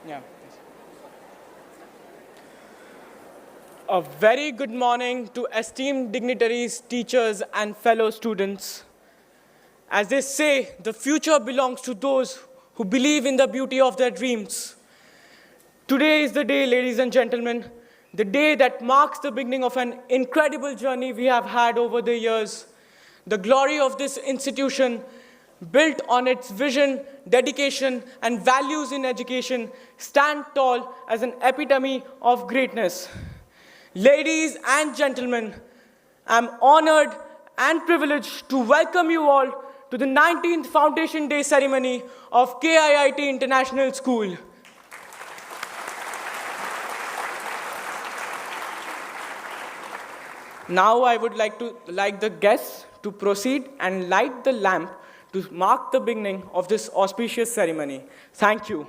Yeah. A very good morning to esteemed dignitaries, teachers, and fellow students. As they say, the future belongs to those who believe in the beauty of their dreams. Today is the day, ladies and gentlemen, the day that marks the beginning of an incredible journey we have had over the years. The glory of this institution, built on its vision, dedication, and values in education, stand tall as an epitome of greatness. Ladies and gentlemen, I'm honored and privileged to welcome you all to the 19th Foundation Day ceremony of KIIT International School. Now I would like the guests to proceed and light the lamp to mark the beginning of this auspicious ceremony. Thank you.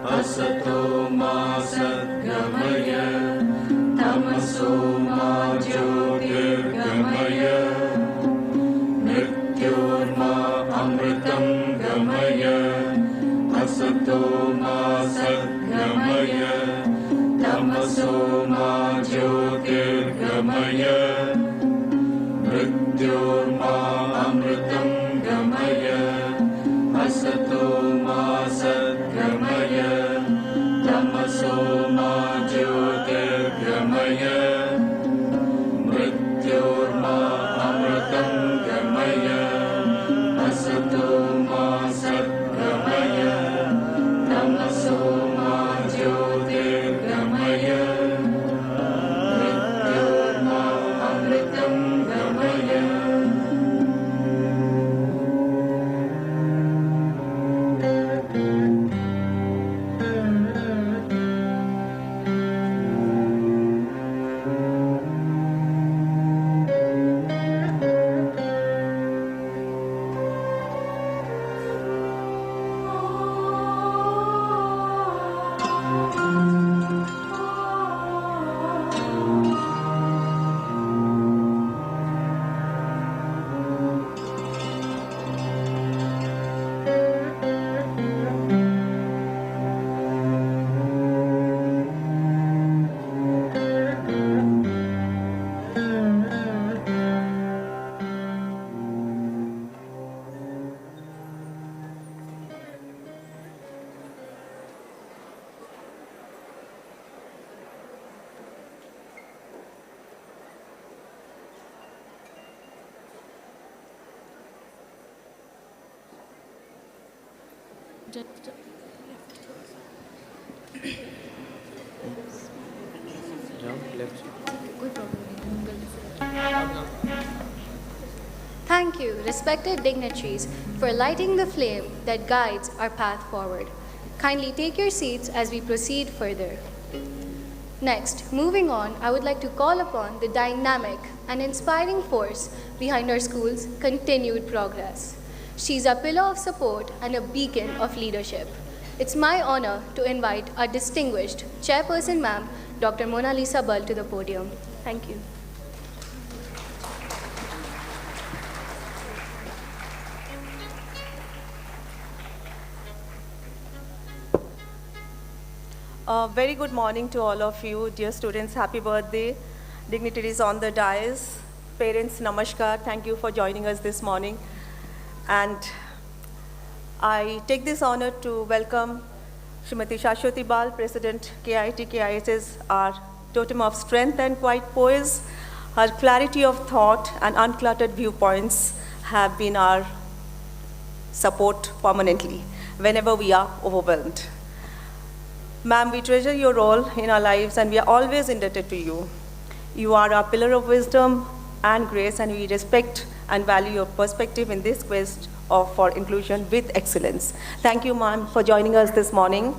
Asato ma sadgamaya, tamaso ma jyotirgamaya, mrityurma amritam gamaya. Asato ma sadgamaya, tamaso ma jyotirgamaya, mrityurma amritam gamaya. Asato ma sadgamaya, tamaso ma jyotirgamaya, mrityurma amritam gamaya. Asato ma sadgamaya, tamaso ma jyotirgamaya, mrityurma amritam gamaya. Thank you, respected dignitaries, for lighting the flame that guides our path forward. Kindly take your seats as we proceed further. Next, moving on, I would like to call upon the dynamic and inspiring force behind our school's continued progress. She's a pillar of support and a beacon of leadership. It's my honor to invite our distinguished Chairperson Ma'am, Dr. Mona Lisa Bull, to the podium. Thank you. Very good morning to all of you, dear students. Happy birthday. Dignitaries on the dais, parents, namaskar. Thank you for joining us this morning. And I take this honor to welcome Srimati Shashwati Bal, President KIT. KIT is our totem of strength and quiet poise. Her clarity of thought and uncluttered viewpoints have been our support permanently whenever we are overwhelmed. Ma'am, we treasure your role in our lives and we are always indebted to you. You are our pillar of wisdom and grace, and we respect and value your perspective in this quest for inclusion with excellence. Thank you, ma'am, for joining us this morning.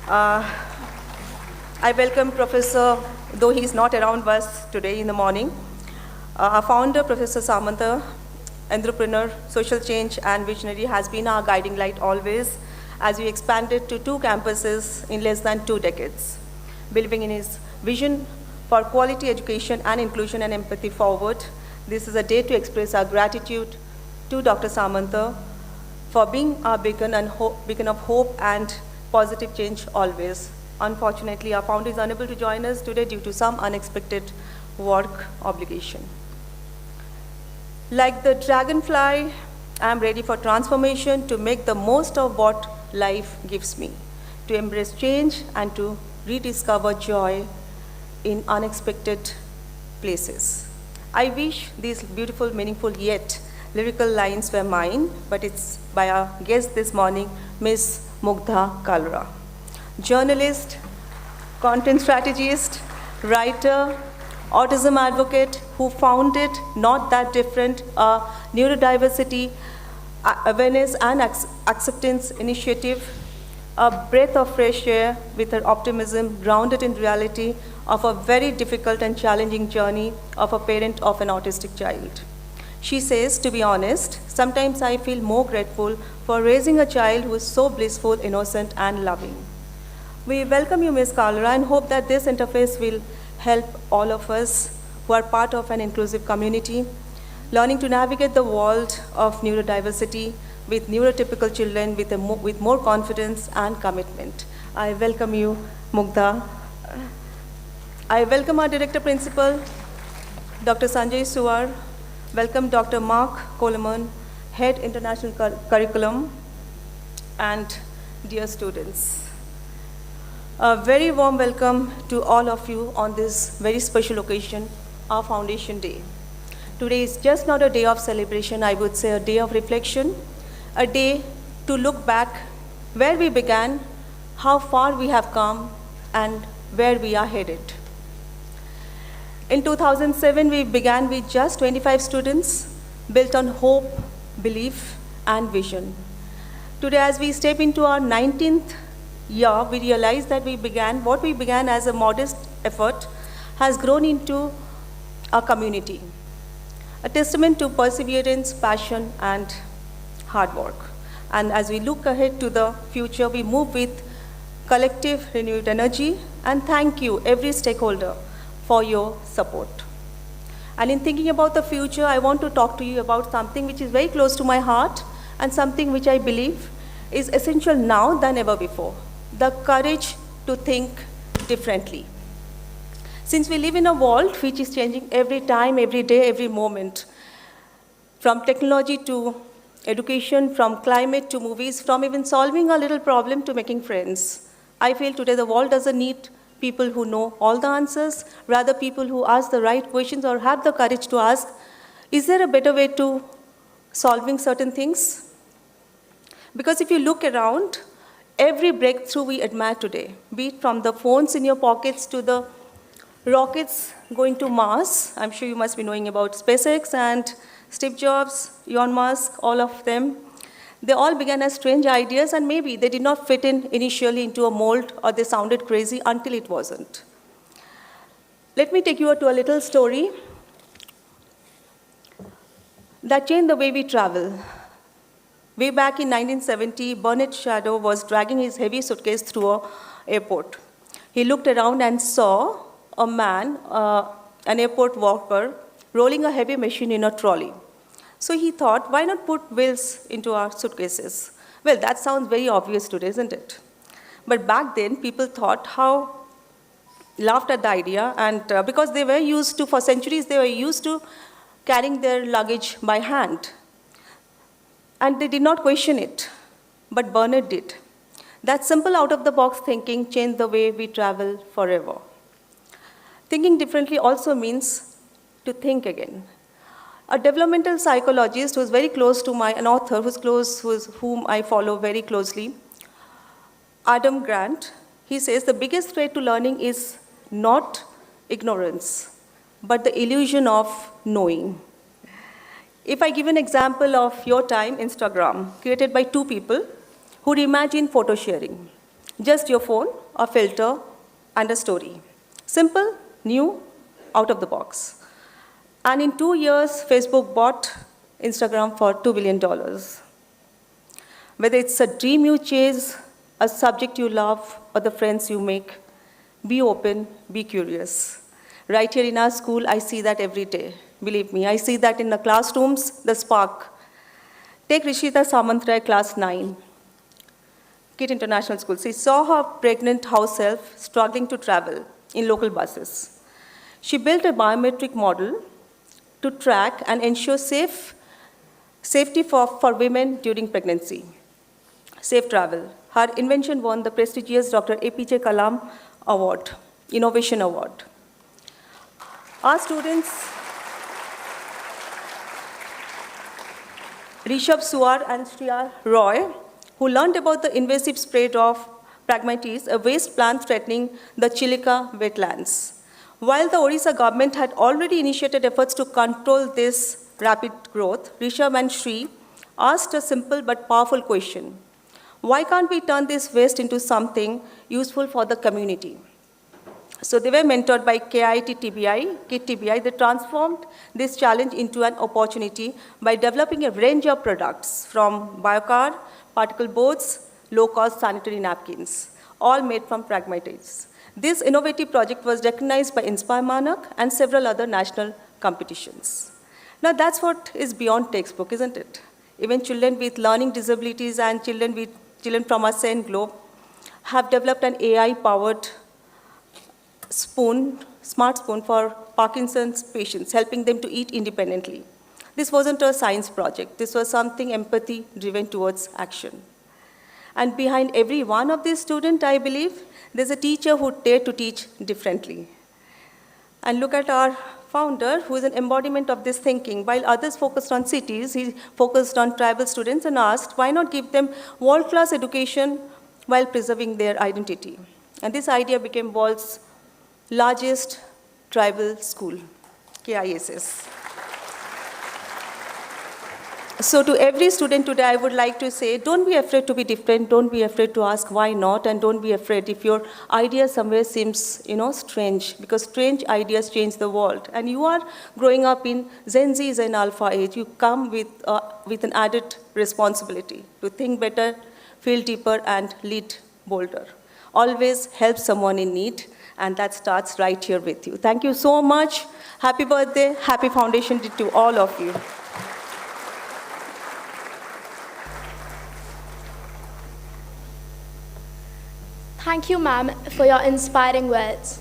I welcome Professor, though he's not around us today in the morning, our founder, Professor Samanta, entrepreneur, social change, and visionary, has been our guiding light always, as we expanded to 2 campuses in less than 2 decades. Believing in his vision for quality education and inclusion and empathy forward. This is a day to express our gratitude to Dr. Samanta for being our beacon of hope and positive change always. Unfortunately, our founder is unable to join us today due to some unexpected work obligation. Like the dragonfly, I am ready for transformation to make the most of what life gives me, to embrace change and to rediscover joy in unexpected places. I wish these beautiful, meaningful, yet lyrical lines were mine, but it's by our guest this morning, Ms. Mugdha Kalra. Journalist, content strategist, writer, autism advocate who founded Not That Different, a neurodiversity awareness and acceptance initiative, a breath of fresh air with her optimism grounded in reality of a very difficult and challenging journey of a parent of an autistic child. She says, to be honest, sometimes I feel more grateful for raising a child who is so blissful, innocent, and loving. We welcome you, Ms. Kalra, and hope that this interface will help all of us who are part of an inclusive community, learning to navigate the world of neurodiversity with neurotypical children with more confidence and commitment. I welcome you, Mugdha. I welcome our Director Principal, Dr. Sanjay Suwar. Welcome Dr. Mark Coleman, Head International Curriculum, and dear students. A very warm welcome to all of you on this very special occasion, our Foundation Day. Today is just not a day of celebration, I would say a day of reflection, a day to look back where we began, how far we have come, and where we are headed. In 2007, we began with just 25 students, built on hope, belief, and vision. Today, as we step into our 19th year, we realize that what we began as a modest effort has grown into a community, a testament to perseverance, passion, and hard work. And as we look ahead to the future, we move with collective renewed energy, and thank you, every stakeholder, for your support. And in thinking about the future, I want to talk to you about something which is very close to my heart and something which I believe is essential now than ever before: the courage to think differently. Since we live in a world which is changing every time, every day, every moment, from technology to education, from climate to movies, from even solving a little problem to making friends, I feel today the world doesn't need people who know all the answers, rather people who ask the right questions or have the courage to ask, is there a better way to solving certain things? Because if you look around, every breakthrough we admire today, be it from the phones in your pockets to the rockets going to Mars, I'm sure you must be knowing about SpaceX and Steve Jobs, Elon Musk, all of them, they all began as strange ideas, and maybe they did not fit in initially into a mold, or they sounded crazy until it wasn't. Let me take you to a little story that changed the way we travel. Way back in 1970, Bernard Shadow was dragging his heavy suitcase through an airport. He looked around and saw a man, an airport worker, rolling a heavy machine in a trolley. So he thought, why not put wheels into our suitcases? Well, that sounds very obvious today, isn't it? But back then, people laughed at the idea, and because they were used to, for centuries, they were used to carrying their luggage by hand. And they did not question it, but Bernard did. That simple out-of-the-box thinking changed the way we travel forever. Thinking differently also means to think again. A developmental psychologist who's very close to an author whom I follow very closely, Adam Grant, he says the biggest threat to learning is not ignorance, but the illusion of knowing. If I give an example of your time, Instagram, created by two people who reimagined photo sharing. Just your phone, a filter, and a story. Simple, new, out of the box. And in 2 years, Facebook bought Instagram for $2 billion. Whether it's a dream you chase, a subject you love, or the friends you make, be open, be curious. Right here in our school, I see that every day. Believe me, I see that in the classrooms, the spark. Take Rishita Samantray, class 9, KiiT International School. She saw her pregnant house self struggling to travel in local buses. She built a biometric model to track and ensure safety for women during pregnancy. Safe travel. Her invention won the prestigious Dr. APJ Kalam Award, Innovation Award. Our students, Rishabh Suar and Shriya Roy, who learned about the invasive spread of Pragmatis, a waste plant threatening the Chilika wetlands. While the Odisha government had already initiated efforts to control this rapid growth, Rishabh and Shri asked a simple but powerful question. Why can't we turn this waste into something useful for the community? So they were mentored by KiiT TBI. They transformed this challenge into an opportunity by developing a range of products from biocar, particle boards, low-cost sanitary napkins, all made from Pragmatics. This innovative project was recognized by Inspire Manak and several other national competitions. Now that's what is beyond textbook, isn't it? Even children with learning disabilities and children from our Sen globe have developed an AI-powered smart spoon for Parkinson's patients, helping them to eat independently. This wasn't a science project. This was something empathy-driven towards action. And behind every one of these students, I believe, there's a teacher who dared to teach differently. And look at our founder, who is an embodiment of this thinking. While others focused on cities, he focused on tribal students and asked, why not give them world-class education while preserving their identity? And this idea became world's largest tribal school, KISS. So to every student today, I would like to say, don't be afraid to be different, don't be afraid to ask why not, and don't be afraid if your idea somewhere seems, strange, because strange ideas change the world. And you are growing up in Gen Z and Alpha age. You come with an added responsibility to think better, feel deeper, and lead bolder. Always help someone in need, and that starts right here with you. Thank you so much. Happy birthday, happy Foundation Day to all of you. Thank you, ma'am, for your inspiring words.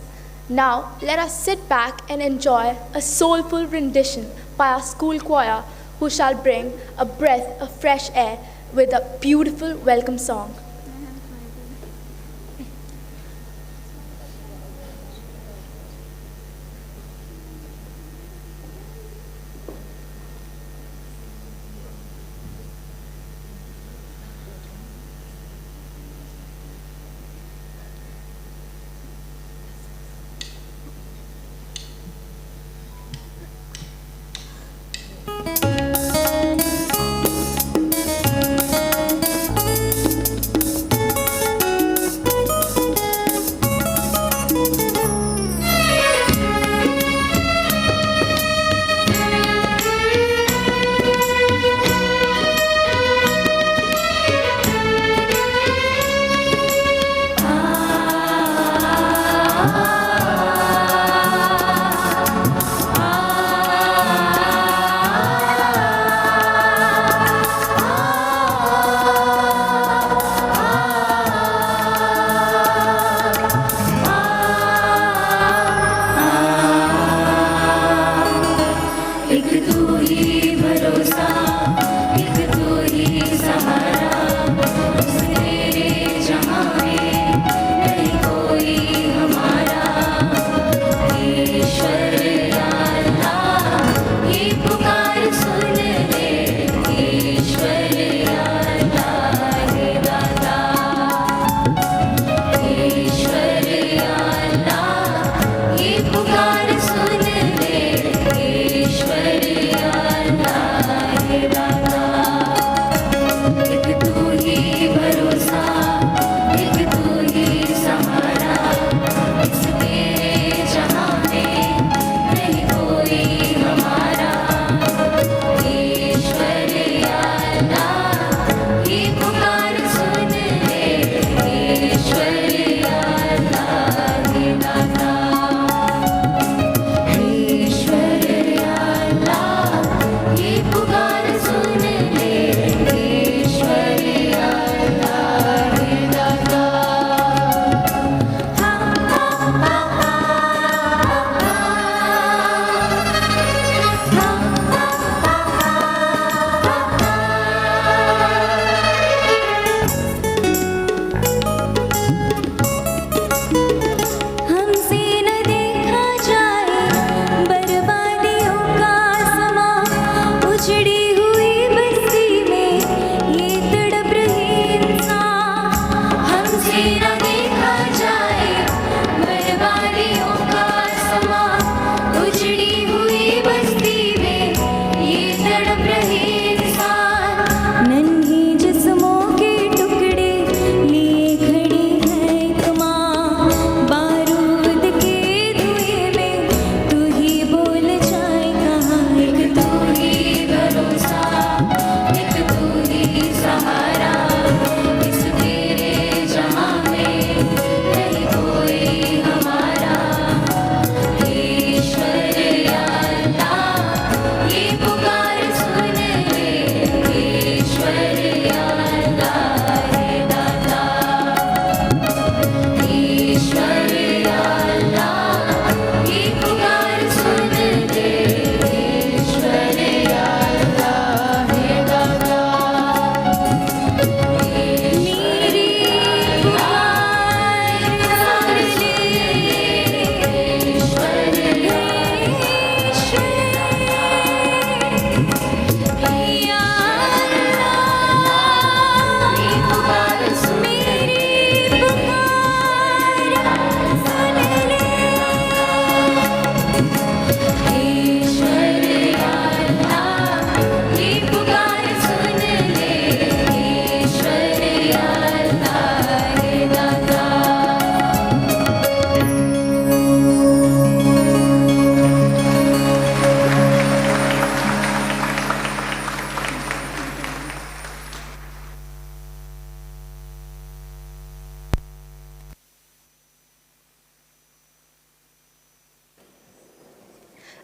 Now, let us sit back and enjoy a soulful rendition by our school choir, who shall bring a breath of fresh air with a beautiful welcome song.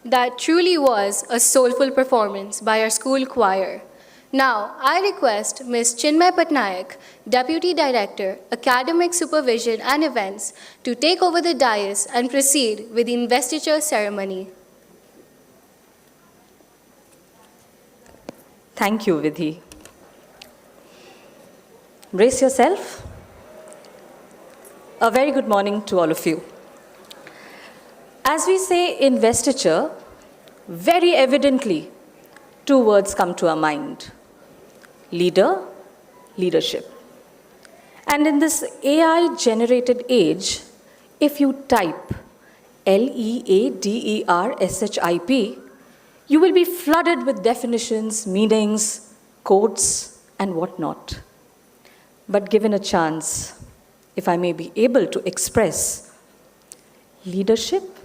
That truly was a soulful performance by our school choir. Now, I request Ms. Chinmay Patnaik, Deputy Director, Academic Supervision and Events, to take over the dais and proceed with the investiture ceremony. Thank you, Vidhi. Brace yourself. A very good morning to all of you. As we say investiture, very evidently, two words come to our mind: leader, leadership. And in this AI-generated age, if you type LEADERSHIP, you will be flooded with definitions, meanings, quotes, and whatnot. But given a chance, if I may be able to express, leadership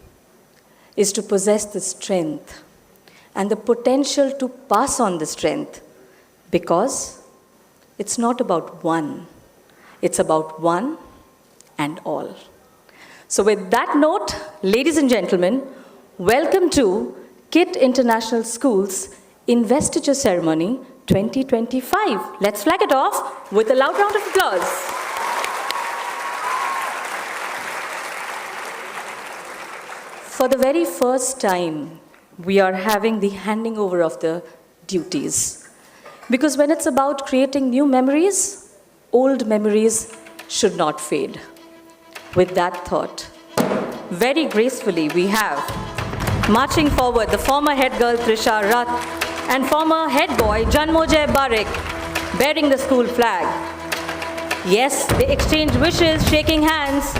is to possess the strength and the potential to pass on the strength, because it's not about one, it's about one and all. So with that note, ladies and gentlemen, welcome to KiiT International School's Investiture Ceremony 2025. Let's flag it off with a loud round of applause. For the very first time, we are having the handing over of the duties. Because when it's about creating new memories, old memories should not fade. With that thought, very gracefully we have, marching forward, the former head girl Trisha Rath and former head boy Janmojay Barik, bearing the school flag. Yes, they exchange wishes, shaking hands.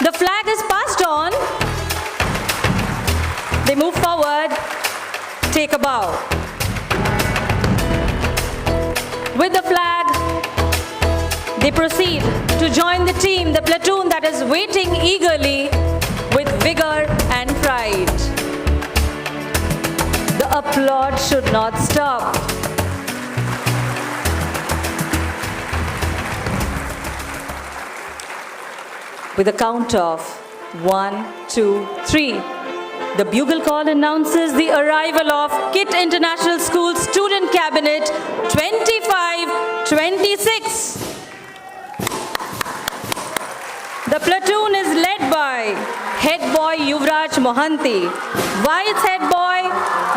The flag is passed on. They move forward, take a bow. With the flag, they proceed to join the team, the platoon that is waiting eagerly with vigor and pride. The applaud should not stop. With a count of 1, 2, 3, the bugle call announces the arrival of KiiT International School Student Cabinet 25-26. The platoon is led by head boy Yuvraj Mohanty, vice head boy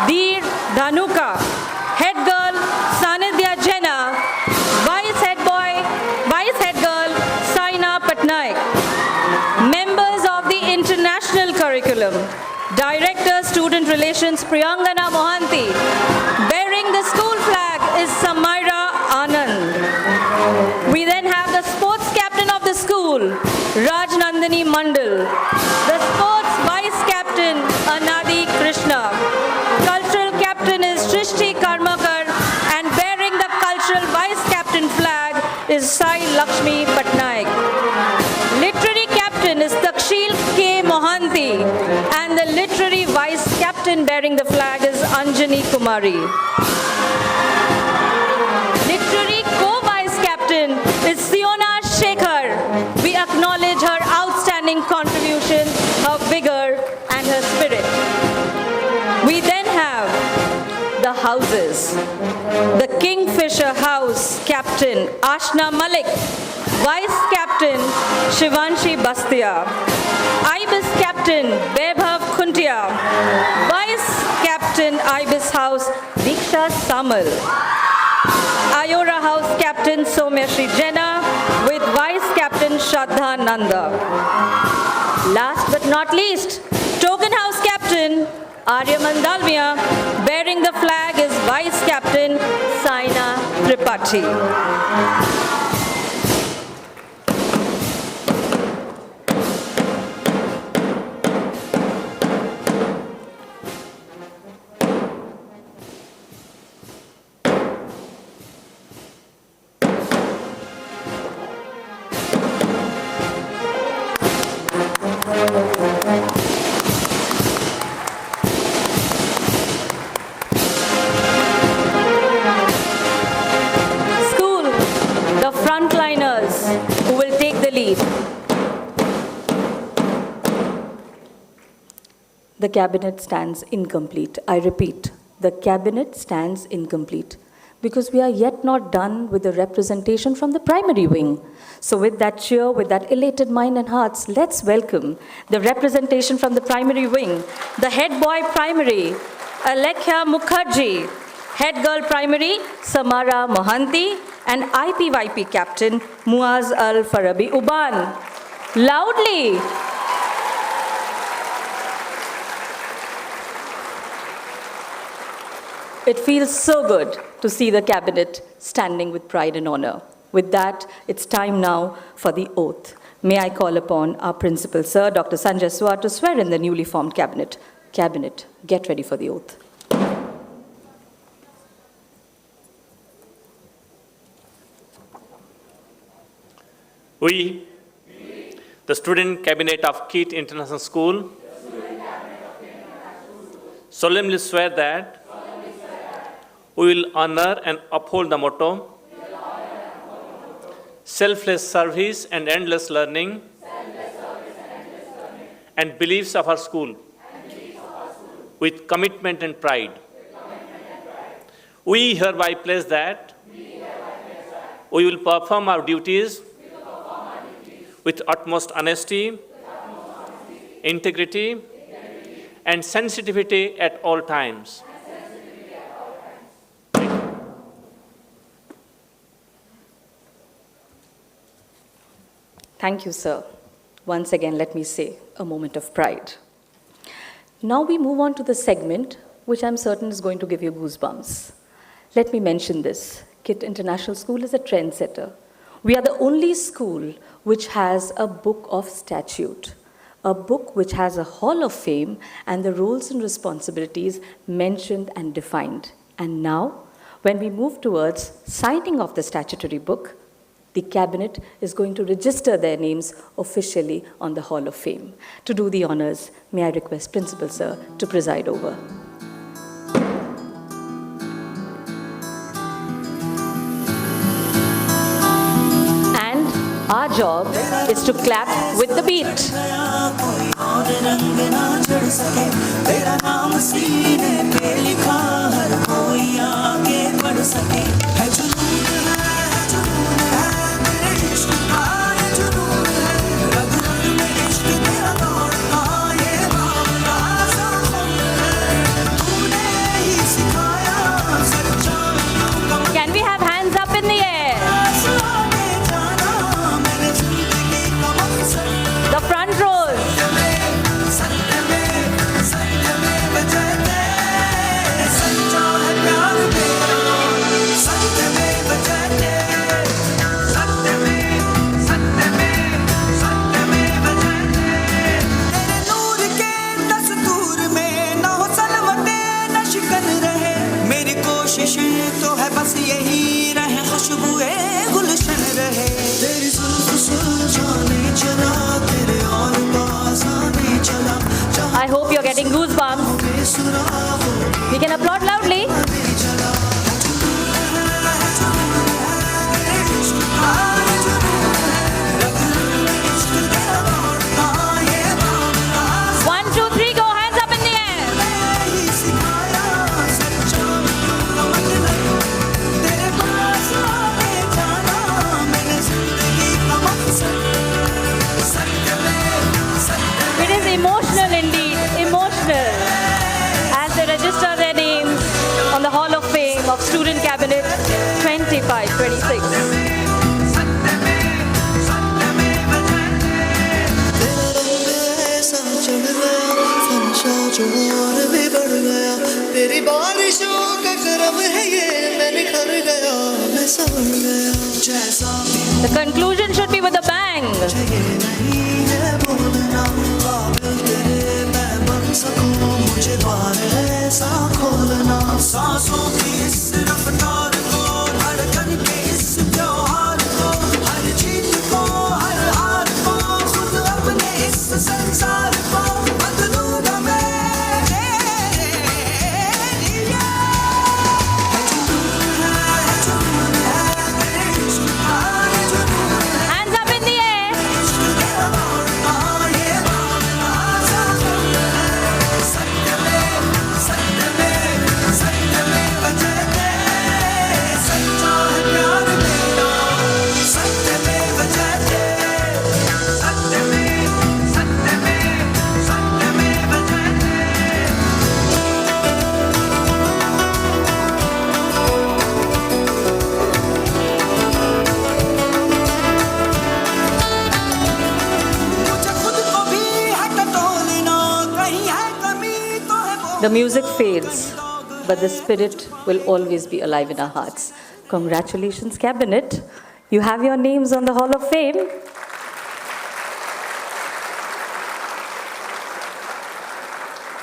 Dheer Dhanuka, head girl Sanidhya Jena, vice head girl Saina Patnaik. Members of the international curriculum, Director Student Relations Priyangana Mohanty. Bearing the school flag is Samaira Anand. We then have the sports captain of the school, Raj Nandini Mandal. The sports vice captain, Anadi Krishna. Cultural captain is Shrishti Karmakar, and bearing the cultural vice captain flag is Sai Lakshmi Patnaik. Literary captain is Takshil K. Mohanty, and the literary vice captain bearing the flag is Anjani Kumari. Literary co-vice captain is Siona Shekhar. We acknowledge her outstanding contribution, her vigor, and her spirit. We then have the houses. The Kingfisher House captain, Ashna Malik. Vice captain, Shivanshi Bastia. IBIS captain, Vaibhav Khuntia. Vice captain, IBIS House, Diksha Samal. Ayora House captain, Somyashri Jena, with vice captain, Shraddha Nanda. Last but not least, Token House captain, Arya Mandalmia. Bearing the flag is vice captain, Saina Tripathi. The cabinet stands incomplete. I repeat, the cabinet stands incomplete because we are yet not done with the representation from the primary wing. So with that cheer, with that elated mind and hearts, let's welcome the representation from the primary wing, the head boy primary, Alekhya Mukherjee, head girl primary, Samara Mohanty, and IPYP captain, Muaz Al-Farabi Uban. Loudly. It feels so good to see the cabinet standing with pride and honor. With that, it's time now for the oath. May I call upon our principal, sir, Dr. Sanjay Swar, to swear in the newly formed cabinet. Cabinet, get ready for the oath. We, the student cabinet of KiiT International School, solemnly swear that we will honor and uphold the motto, selfless service and endless learning, and beliefs of our school, with commitment and pride. We hereby pledge that we will perform our duties with utmost honesty, integrity, and sensitivity at all times. Thank you, sir. Once again, let me say, a moment of pride. Now we move on to the segment, which I'm certain is going to give you goosebumps. Let me mention this. KiiT International School is a trendsetter. We are the only school which has a book of statute, a book which has a hall of fame and the roles and responsibilities mentioned and defined. And now, when we move towards signing of the statutory book, the cabinet is going to register their names officially on the Hall of Fame. To do the honors, may I request Principal Sir to preside over. And our job is to clap with the beat. Can we have hands up in the air? The front rows. तो है बस यही रहे खुशबुए गुलशन रहे तेरी जुल्फ सुलझाने चला तेरे और पास आने चला I hope you're getting goosebumps. We can applaud loudly. One, two, three, go. Hands up in the air. It is emotional indeed, emotional, as they register their names on the Hall of Fame of Student Cabinet 25-26. तेरी बारिशों का करम है ये मैं निखर गया मैं संवर गया जैसा The conclusion should be with a bang. नहीं है बोलना काबिल तेरे मैं बन सकूं मुझे द्वार ऐसा खोलना सांसों की इस रफ्तार को धड़कन के इस त्योहार को हर जीत को हर हार को खुद अपने इस संसार को बदलूंगा मैं Hands up in the air. The music fades, but the spirit will always be alive in our hearts. Congratulations, Cabinet. You have your names on the Hall of Fame.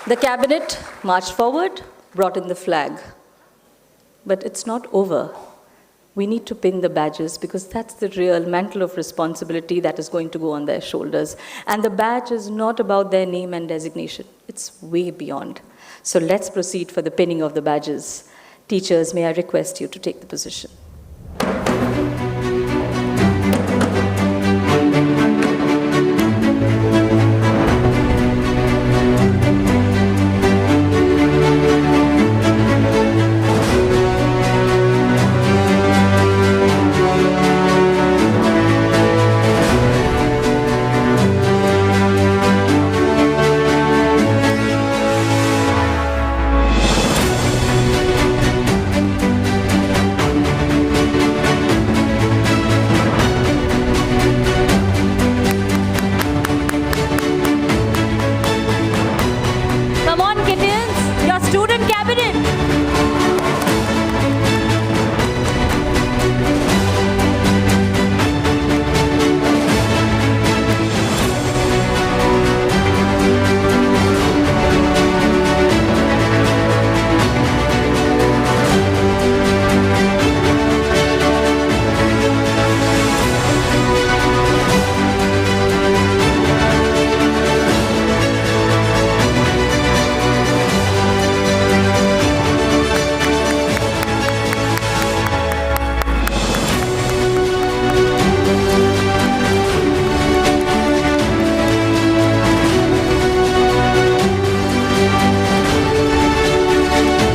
The Cabinet marched forward, brought in the flag. But it's not over. We need to pin the badges because that's the real mantle of responsibility that is going to go on their shoulders. And the badge is not about their name and designation. It's way beyond. So let's proceed for the pinning of the badges. Teachers, may I request you to take the position. Come on, kittens, your student cabinet.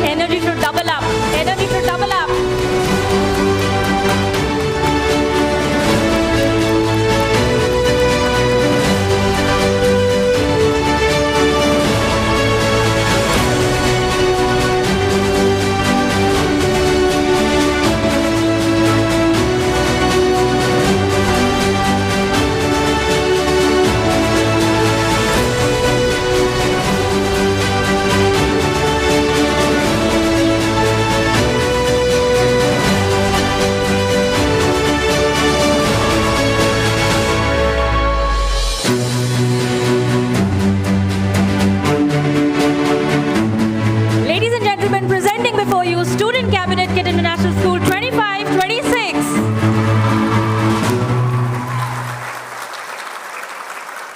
Energy to double up. Energy to double up. Ladies and gentlemen, presenting before you Student Cabinet KiiT International School 25-26.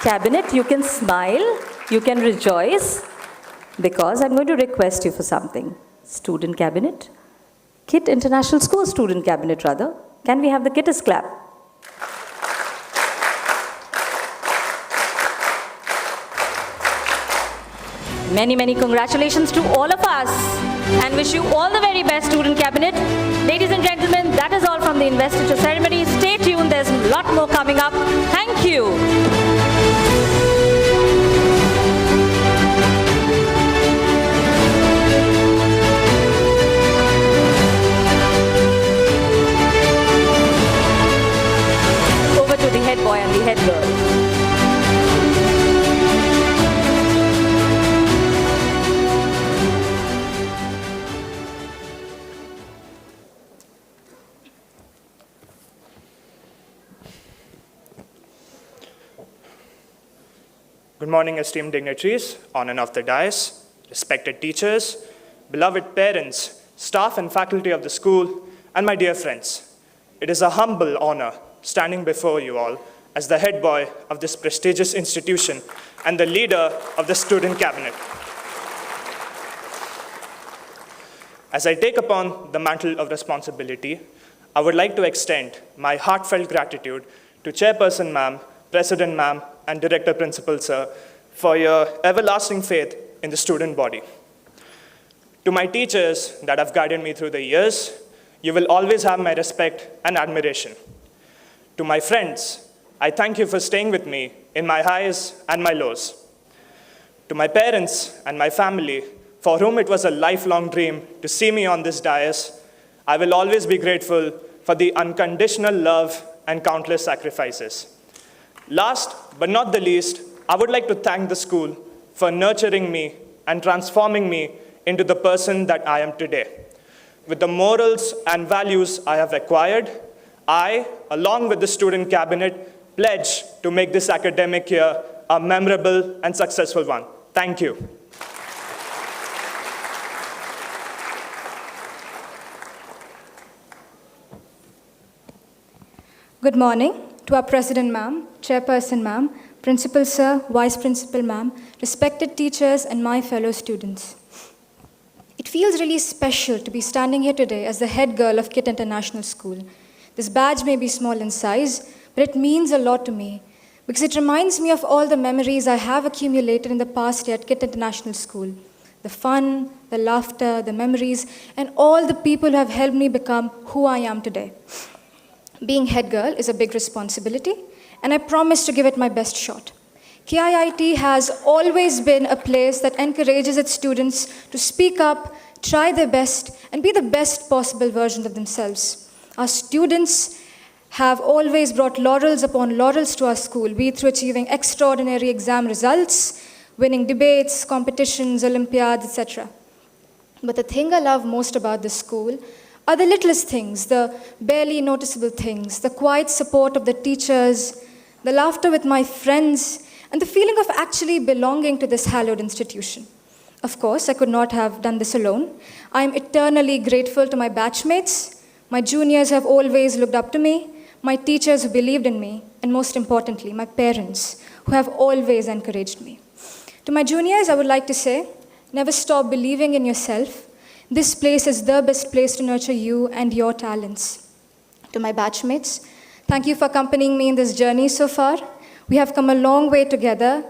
Cabinet, you can smile, you can rejoice, because I'm going to request you for something. Student Cabinet, KiiT International School Student Cabinet rather. Can we have the kitters clap? Many, many congratulations to all of us and wish you all the very best, Student Cabinet. Ladies and gentlemen, that is all from the investiture ceremony. Stay tuned, there's a lot more coming up. Thank you. Over to the head boy and the head girl. Good morning, esteemed dignitaries, on and off the dais, respected teachers, beloved parents, staff and faculty of the school, and my dear friends. It is a humble honor standing before you all as the head boy of this prestigious institution and the leader of the Student Cabinet. As I take upon the mantle of responsibility, I would like to extend my heartfelt gratitude to Chairperson Ma'am, President Ma'am, and Director Principal Sir for your everlasting faith in the student body. To my teachers that have guided me through the years, you will always have my respect and admiration. To my friends, I thank you for staying with me in my highs and my lows. To my parents and my family, for whom it was a lifelong dream to see me on this dais, I will always be grateful for the unconditional love and countless sacrifices. Last but not the least, I would like to thank the school for nurturing me and transforming me into the person that I am today. With the morals and values I have acquired, I, along with the student cabinet, pledge to make this academic year a memorable and successful one. Thank you. Good morning to our President Ma'am, Chairperson Ma'am, Principal Sir, Vice Principal Ma'am, respected teachers, and my fellow students. It feels really special to be standing here today as the head girl of KiiT International School. This badge may be small in size, but it means a lot to me because it reminds me of all the memories I have accumulated in the past year at KiiT International School. The fun, the laughter, the memories, and all the people who have helped me become who I am today. Being head girl is a big responsibility, and I promise to give it my best shot. KIIT has always been a place that encourages its students to speak up, try their best, and be the best possible version of themselves. Our students have always brought laurels upon laurels to our school, be it through achieving extraordinary exam results, winning debates, competitions, Olympiads, etc. But the thing I love most about this school are the littlest things, the barely noticeable things, the quiet support of the teachers, the laughter with my friends, and the feeling of actually belonging to this hallowed institution. Of course, I could not have done this alone. I am eternally grateful to my batchmates. My juniors have always looked up to me, my teachers who believed in me, and most importantly, my parents who have always encouraged me. To my juniors, I would like to say, never stop believing in yourself. This place is the best place to nurture you and your talents. To my batchmates, thank you for accompanying me in this journey so far. We have come a long way together,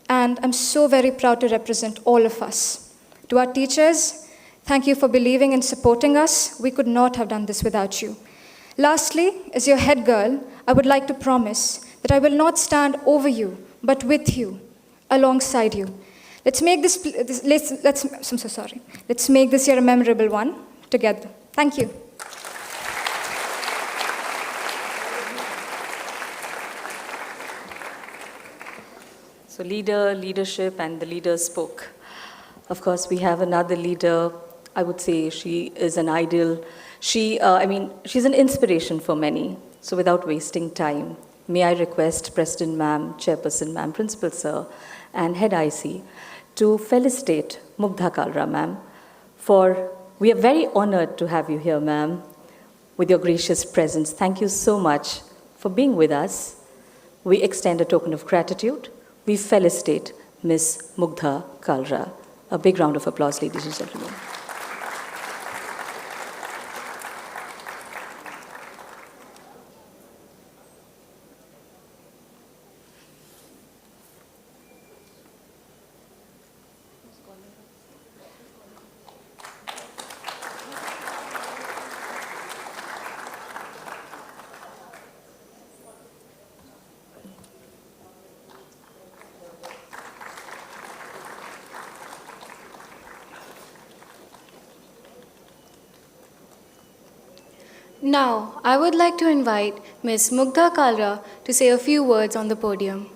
and I'm so very proud to represent all of us. To our teachers, thank you for believing and supporting us. We could not have done this without you. Lastly, as your head girl, I would like to promise that I will not stand over you, but with you, alongside you. Let's make this year a memorable one together. Thank you. So leadership, and the leaders spoke. Of course, we have another leader. I would say she is an ideal. She's an inspiration for many. So without wasting time, may I request President Ma'am, Chairperson Ma'am, Principal Sir, and Head IC to felicitate Mugdha Kalra Ma'am we are very honored to have you here, Ma'am, with your gracious presence. Thank you so much for being with us. We extend a token of gratitude. We felicitate Ms. Mugdha Kalra. A big round of applause, ladies and gentlemen. Now, I would like to invite Ms. Mugdha Kalra to say a few words on the podium.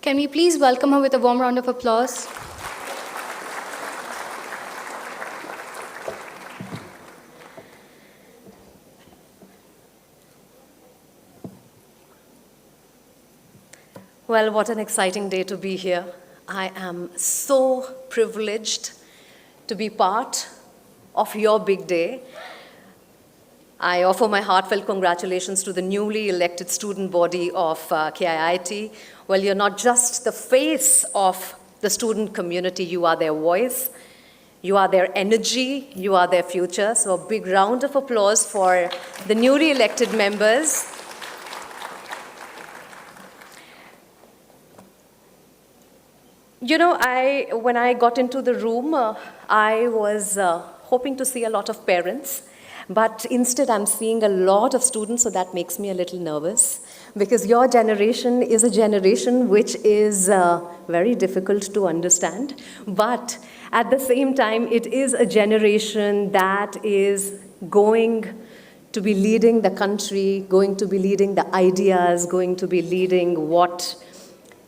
Can we please welcome her with a warm round of applause? Well, what an exciting day to be here. I am so privileged to be part of your big day. I offer my heartfelt congratulations to the newly elected student body of KIIT. Well, you're not just the face of the student community, you are their voice, you are their energy, you are their future. So a big round of applause for the newly elected members. You know, when I got into the room, I was hoping to see a lot of parents. But instead, I'm seeing a lot of students, so that makes me a little nervous, because your generation is a generation which is very difficult to understand. But at the same time, it is a generation that is going to be leading the country, going to be leading the ideas, going to be leading what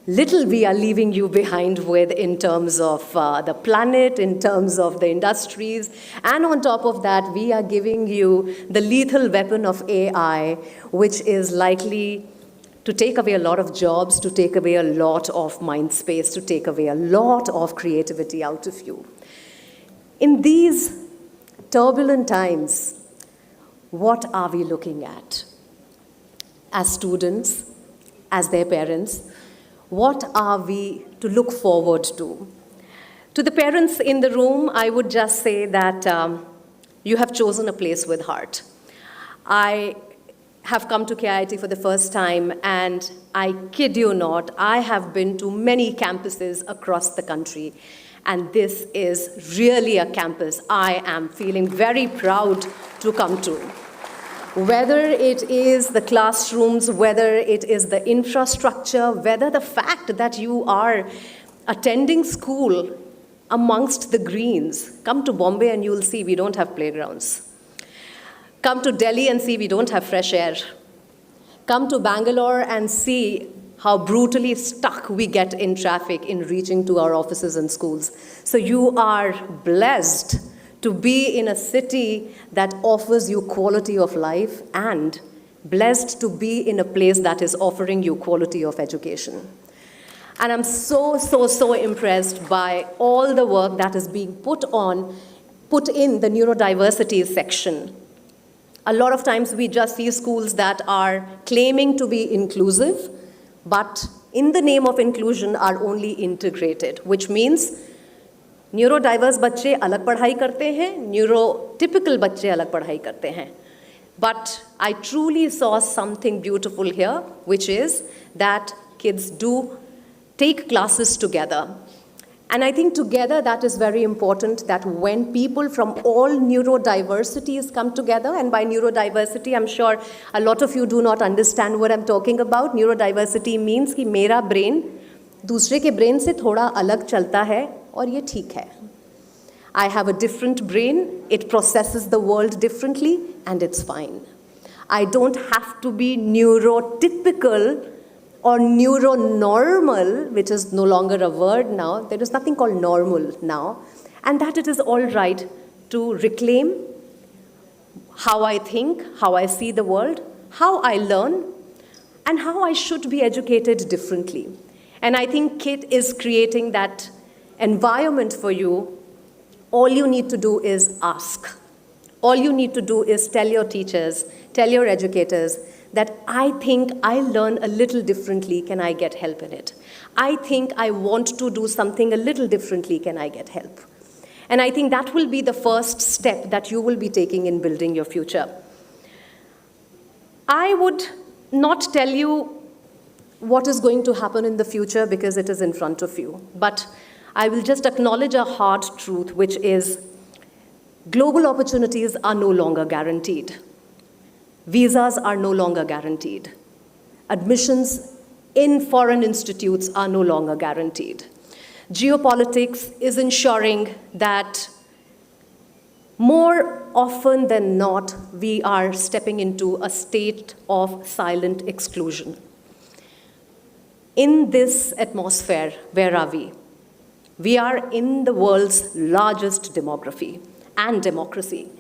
little we are leaving you behind with in terms of the planet, in terms of the industries. And on top of that, we are giving you the lethal weapon of AI, which is likely to take away a lot of jobs, to take away a lot of mind space, to take away a lot of creativity out of you. In these turbulent times, what are we looking at? As students, as their parents, what are we to look forward to? To the parents in the room, I would just say that you have chosen a place with heart. I have come to KiiT for the first time, and I kid you not, I have been to many campuses across the country, and this is really a campus I am feeling very proud to come to. Whether it is the classrooms, whether it is the infrastructure, whether the fact that you are attending school amongst the greens. Come to Bombay and you'll see we don't have playgrounds. Come to Delhi and see we don't have fresh air. Come to Bangalore and see how brutally stuck we get in traffic in reaching to our offices and schools. So you are blessed to be in a city that offers you quality of life, and blessed to be in a place that is offering you quality of education. And I'm so impressed by all the work that is being put in the neurodiversity section. A lot of times we just see schools that are claiming to be inclusive, but in the name of inclusion are only integrated, which means न्यूरोडाइवर्स बच्चे अलग पढ़ाई करते हैं, neurotypical बच्चे अलग पढ़ाई करते हैं. But I truly saw something beautiful here, which is that kids do take classes together. And I think together that is very important, that when people from all neurodiversities come together, and by neurodiversity I'm sure a lot of you do not understand what I'm talking about. Neurodiversity means कि मेरा brain दूसरे के brain से थोड़ा अलग चलता है, और ये ठीक है. I have a different brain, it processes the world differently, and it's fine. I don't have to be neurotypical or neuronormal, which is no longer a word now. There is nothing called normal now. And that it is all right to reclaim how I think, how I see the world, how I learn, and how I should be educated differently. And I think KiiT is creating that environment for you. All you need to do is ask. All you need to do is tell your teachers, tell your educators that I think I learn a little differently, can I get help in it? I think I want to do something a little differently, can I get help? And I think that will be the first step that you will be taking in building your future. I would not tell you what is going to happen in the future because it is in front of you. But I will just acknowledge a hard truth, which is global opportunities are no longer guaranteed. Visas are no longer guaranteed. Admissions in foreign institutes are no longer guaranteed. Geopolitics is ensuring that more often than not, we are stepping into a state of silent exclusion. In this atmosphere, where are we? We are in the world's largest demography and democracy.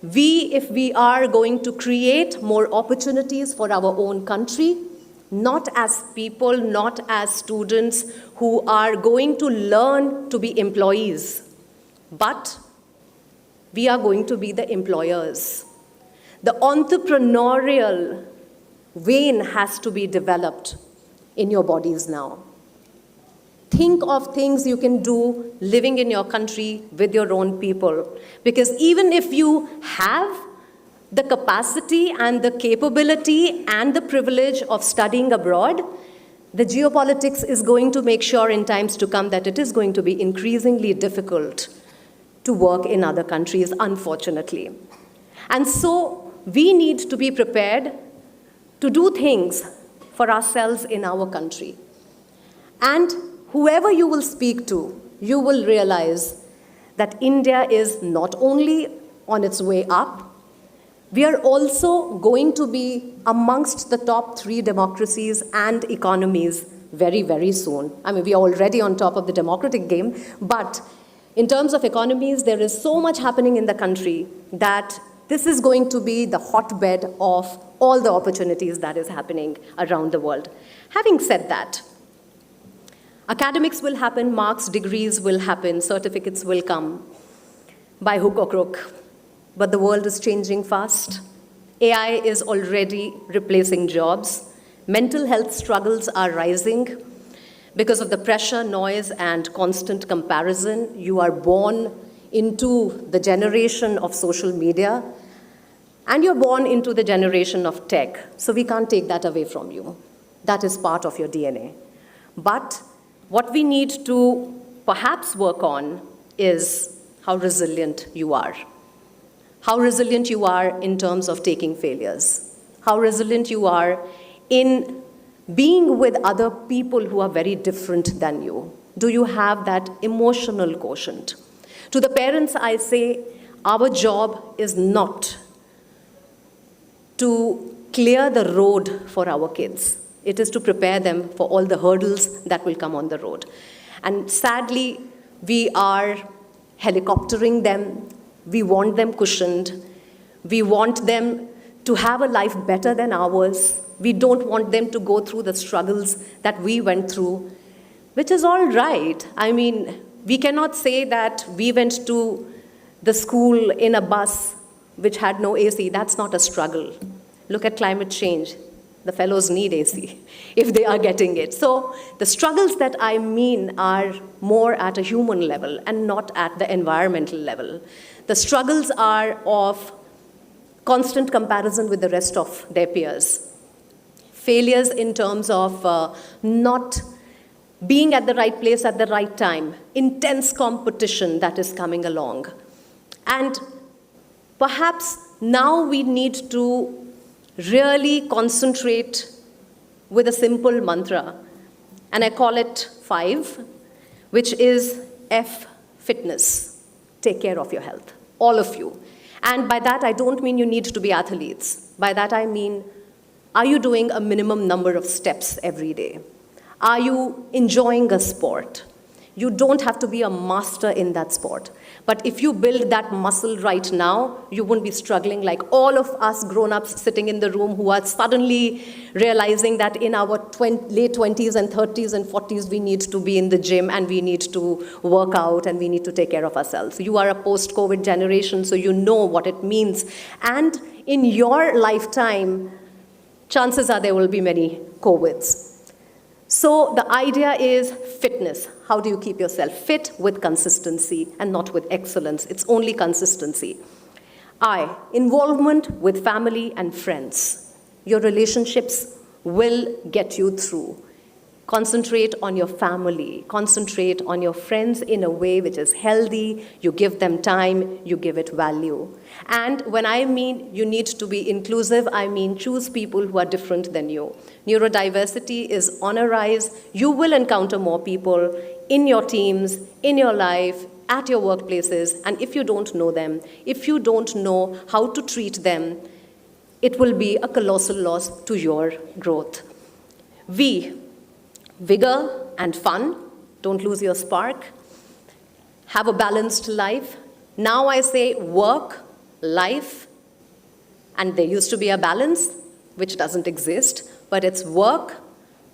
If we are going to create more opportunities for our own country, not as people, not as students who are going to learn to be employees, but we are going to be the employers. The entrepreneurial vein has to be developed in your bodies now. Think of things you can do living in your country with your own people. Because even if you have the capacity and the capability and the privilege of studying abroad, the geopolitics is going to make sure in times to come that it is going to be increasingly difficult to work in other countries, unfortunately. And so we need to be prepared to do things for ourselves in our country. And whoever you will speak to, you will realize that India is not only on its way up, we are also going to be amongst the top 3 democracies and economies very, very soon. I mean, we are already on top of the democratic game, but in terms of economies, there is so much happening in the country that this is going to be the hotbed of all the opportunities that is happening around the world. Having said that, academics will happen, marks, degrees will happen, certificates will come by hook or crook. But the world is changing fast. AI is already replacing jobs. Mental health struggles are rising because of the pressure, noise, and constant comparison. You are born into the generation of social media, and you're born into the generation of tech. So we can't take that away from you. That is part of your DNA. But what we need to perhaps work on is how resilient you are. How resilient you are in terms of taking failures. How resilient you are in being with other people who are very different than you. Do you have that emotional quotient? To the parents, I say, our job is not to clear the road for our kids. It is to prepare them for all the hurdles that will come on the road. And sadly, we are helicoptering them. We want them cushioned. We want them to have a life better than ours. We don't want them to go through the struggles that we went through, which is all right. I mean, we cannot say that we went to the school in a bus which had no AC. That's not a struggle. Look at climate change. The fellows need AC if they are getting it. So the struggles that I mean are more at a human level and not at the environmental level. The struggles are of constant comparison with the rest of their peers. Failures in terms of not being at the right place at the right time. Intense competition that is coming along. And perhaps now we need to really concentrate with a simple mantra. And I call it 5, which is F, fitness. Take care of your health, all of you. And by that, I don't mean you need to be athletes. By that, I mean, are you doing a minimum number of steps every day? Are you enjoying a sport? You don't have to be a master in that sport. But if you build that muscle right now, you won't be struggling like all of us grown-ups sitting in the room who are suddenly realizing that in our late 20s and 30s and 40s, we need to be in the gym and we need to work out and we need to take care of ourselves. You are a post-COVID generation, so you know what it means. And in your lifetime, chances are there will be many COVIDs. So the idea is fitness. How do you keep yourself fit? With consistency and not with excellence. It's only consistency. I, involvement with family and friends. Your relationships will get you through. Concentrate on your family. Concentrate on your friends in a way which is healthy. You give them time. You give it value. And when I mean you need to be inclusive, I mean choose people who are different than you. Neurodiversity is on a rise. You will encounter more people in your teams, in your life, at your workplaces. And if you don't know them, if you don't know how to treat them, it will be a colossal loss to your growth. Vigor and fun. Don't lose your spark. Have a balanced life. Now I say work, life, and there used to be a balance, which doesn't exist, but it's work,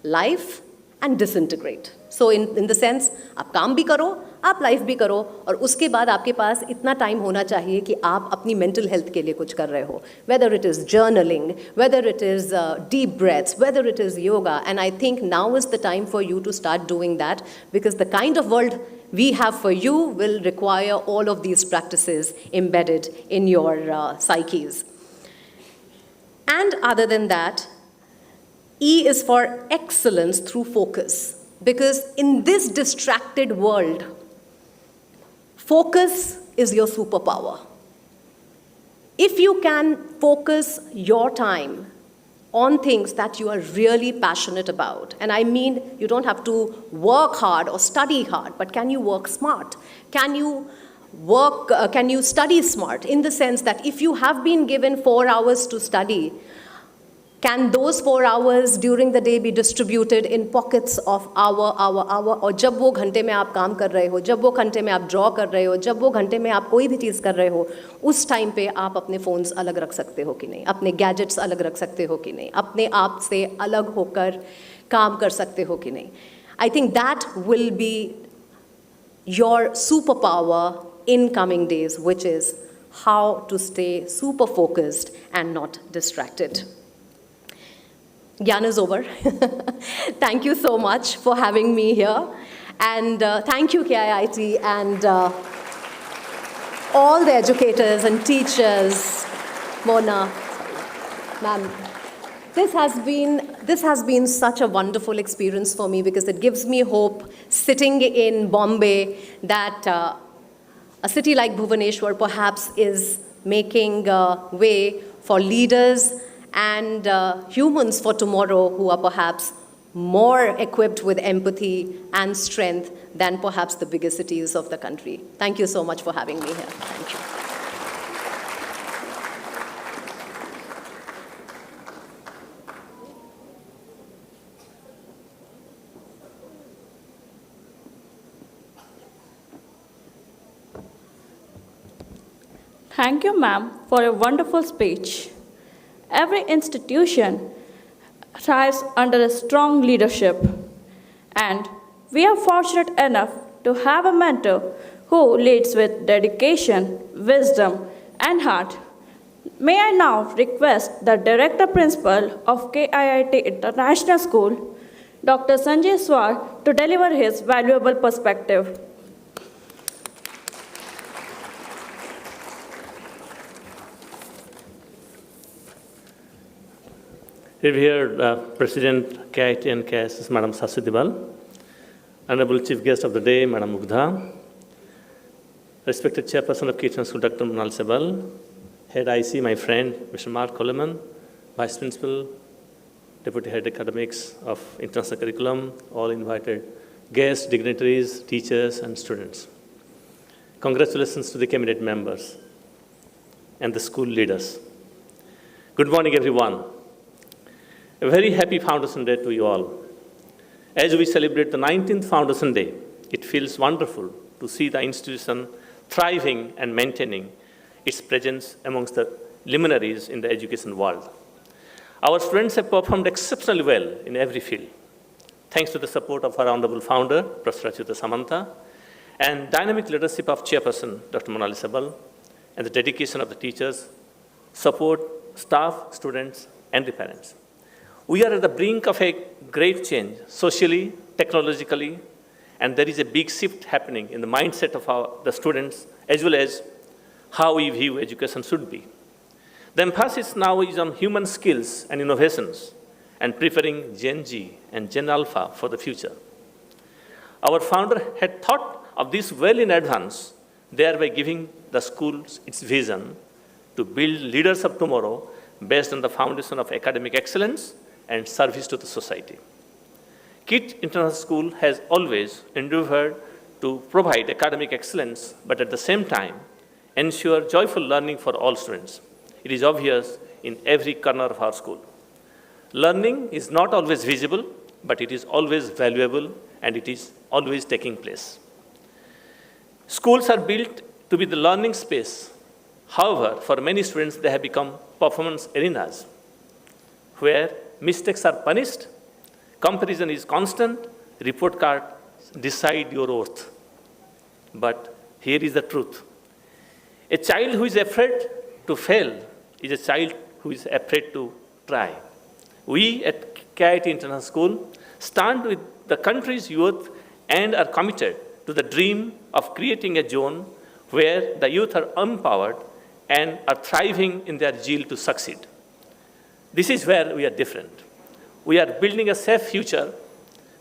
life, and disintegrate. So in the sense, आप काम भी करो, आप life भी करो, और उसके बाद आपके पास इतना टाइम होना चाहिए कि आप अपनी mental health के लिए कुछ कर रहे हो. Whether it is journaling, whether it is deep breaths, whether it is yoga, and I think now is the time for you to start doing that, because the kind of world we have for you will require all of these practices embedded in your psyches. And other than that, E is for excellence through focus. Because in this distracted world, focus is your superpower. If you can focus your time on things that you are really passionate about, and I mean you don't have to work hard or study hard, but can you work smart? Can you study smart, in the sense that if you have been given 4 hours to study, can those 4 hours during the day be distributed in pockets of hour, और जब वो घंटे में आप काम कर रहे हो, जब वो घंटे में आप ड्रॉ कर रहे हो, जब वो घंटे में आप कोई भी चीज़ कर रहे हो, उस टाइम पे आप अपने फ़ोन्स अलग रख सकते हो कि नहीं, अपने गैजेट्स अलग रख सकते हो कि नहीं, अपने आप से अलग होकर काम कर सकते हो कि नहीं. I think that will be your superpower in coming days, which is how to stay super focused and not distracted. Gyan is over. Thank you so much for having me here. And thank you, KiiT, and all the educators and teachers. Mona, ma'am, this has been such a wonderful experience for me, because it gives me hope sitting in Bombay that a city like Bhubaneswar perhaps is making way for leaders and humans for tomorrow who are perhaps more equipped with empathy and strength than perhaps the biggest cities of the country. Thank you so much for having me here. Thank you. Thank you, ma'am, for a wonderful speech. Every institution thrives under a strong leadership, and we are fortunate enough to have a mentor who leads with dedication, wisdom, and heart. May I now request the Director Principal of KIIT International School, Dr. Sanjay Swar, to deliver his valuable perspective. We've here President KIT and KS, Madam Sasudibal, Honorable Chief Guest of the Day, Madam Mugdha, respected Chairperson of KiiT School, Dr. Munal Sebal, Head IC, my friend, Mr. Mark Coleman, Vice Principal, Deputy Head Academics of International Curriculum, all invited guests, dignitaries, teachers, and students. Congratulations to the cabinet members and the school leaders. Good morning, everyone. A very happy Foundation Day to you all. As we celebrate the 19th Foundation Day, it feels wonderful to see the institution thriving and maintaining its presence amongst the luminaries in the education world. Our students have performed exceptionally well in every field, thanks to the support of our honorable founder, Professor Achyuta Samanta, and dynamic leadership of Chairperson, Dr. Monali Sabal, and the dedication of the teachers, support, staff, students, and the parents. We are at the brink of a great change, socially, technologically, and there is a big shift happening in the mindset of the students, as well as how we view education should be. The emphasis now is on human skills and innovations, and preparing Gen Z and Gen Alpha for the future. Our founder had thought of this well in advance, thereby giving the schools its vision to build leaders of tomorrow based on the foundation of academic excellence and service to the society. KiiT International School has always endeavored to provide academic excellence, but at the same time, ensure joyful learning for all students. It is obvious in every corner of our school. Learning is not always visible, but it is always valuable, and it is always taking place. Schools are built to be the learning space. However, for many students, they have become performance arenas, where mistakes are punished, comparison is constant, report cards decide your worth. But here is the truth. A child who is afraid to fail is a child who is afraid to try. We at KIIT International School stand with the country's youth and are committed to the dream of creating a zone where the youth are empowered and are thriving in their zeal to succeed. This is where we are different. We are building a safe future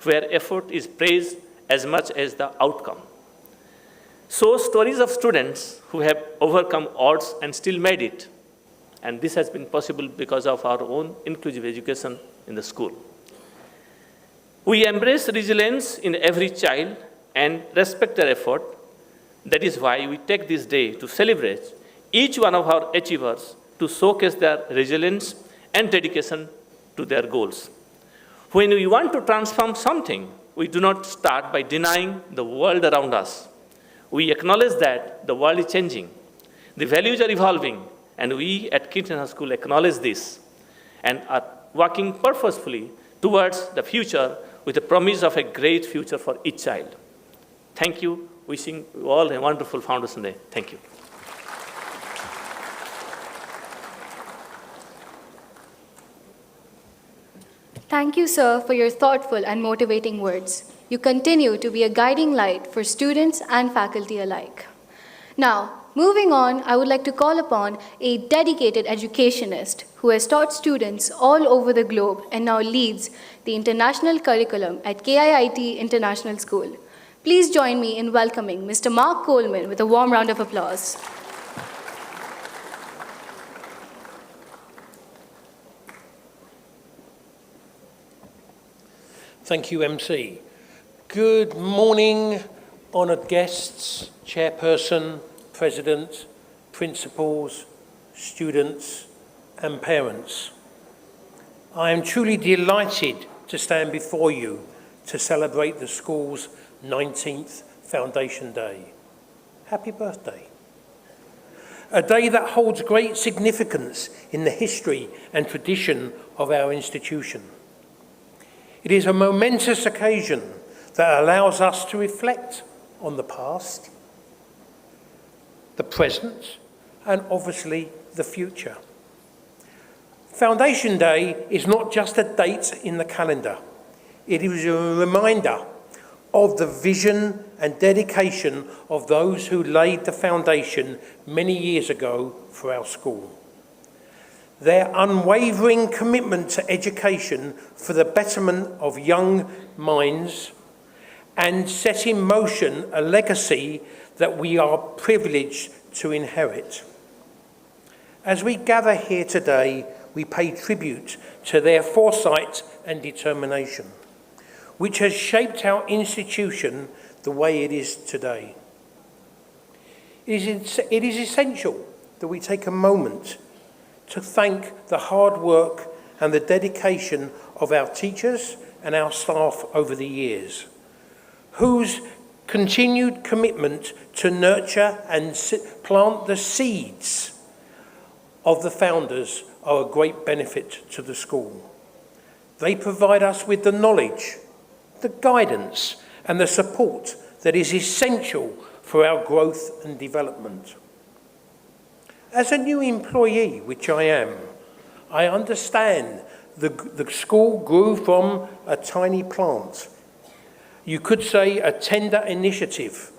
where effort is praised as much as the outcome. So stories of students who have overcome odds and still made it And this has been possible because of our own inclusive education in the school. We embrace resilience in every child and respect their effort. That is why we take this day to celebrate each one of our achievers, to showcase their resilience and dedication to their goals. When we want to transform something, we do not start by denying the world around us. We acknowledge that the world is changing, the values are evolving, and we at KiiT International School acknowledge this and are working purposefully towards the future with the promise of a great future for each child. Thank you. Wishing you all a wonderful Foundation Day. Thank you. Thank you, sir, for your thoughtful and motivating words. You continue to be a guiding light for students and faculty alike. Now, moving on, I would like to call upon a dedicated educationist who has taught students all over the globe and now leads the international curriculum at KiiT International School. Please join me in welcoming Mr. Mark Coleman with a warm round of applause. Thank you, MC. Good morning, honoured guests, chairperson, president, principals, students and parents. I am truly delighted to stand before you to celebrate the school's 19th Foundation Day. Happy birthday. A day that holds great significance in the history and tradition of our institution. It is a momentous occasion that allows us to reflect on the past, the present, and obviously the future. Foundation Day is not just a date in the calendar. It is a reminder of the vision and dedication of those who laid the foundation many years ago for our school. Their unwavering commitment to education for the betterment of young minds and set in motion a legacy that we are privileged to inherit. As we gather here today, we pay tribute to their foresight and determination, which has shaped our institution the way it is today. It is essential that we take a moment to thank the hard work and the dedication of our teachers and our staff over the years, whose continued commitment to nurture and plant the seeds of the founders are a great benefit to the school. They provide us with the knowledge, the guidance and the support that is essential for our growth and development. As a new employee, which I am, I understand the school grew from a tiny plant, you could say a tender initiative,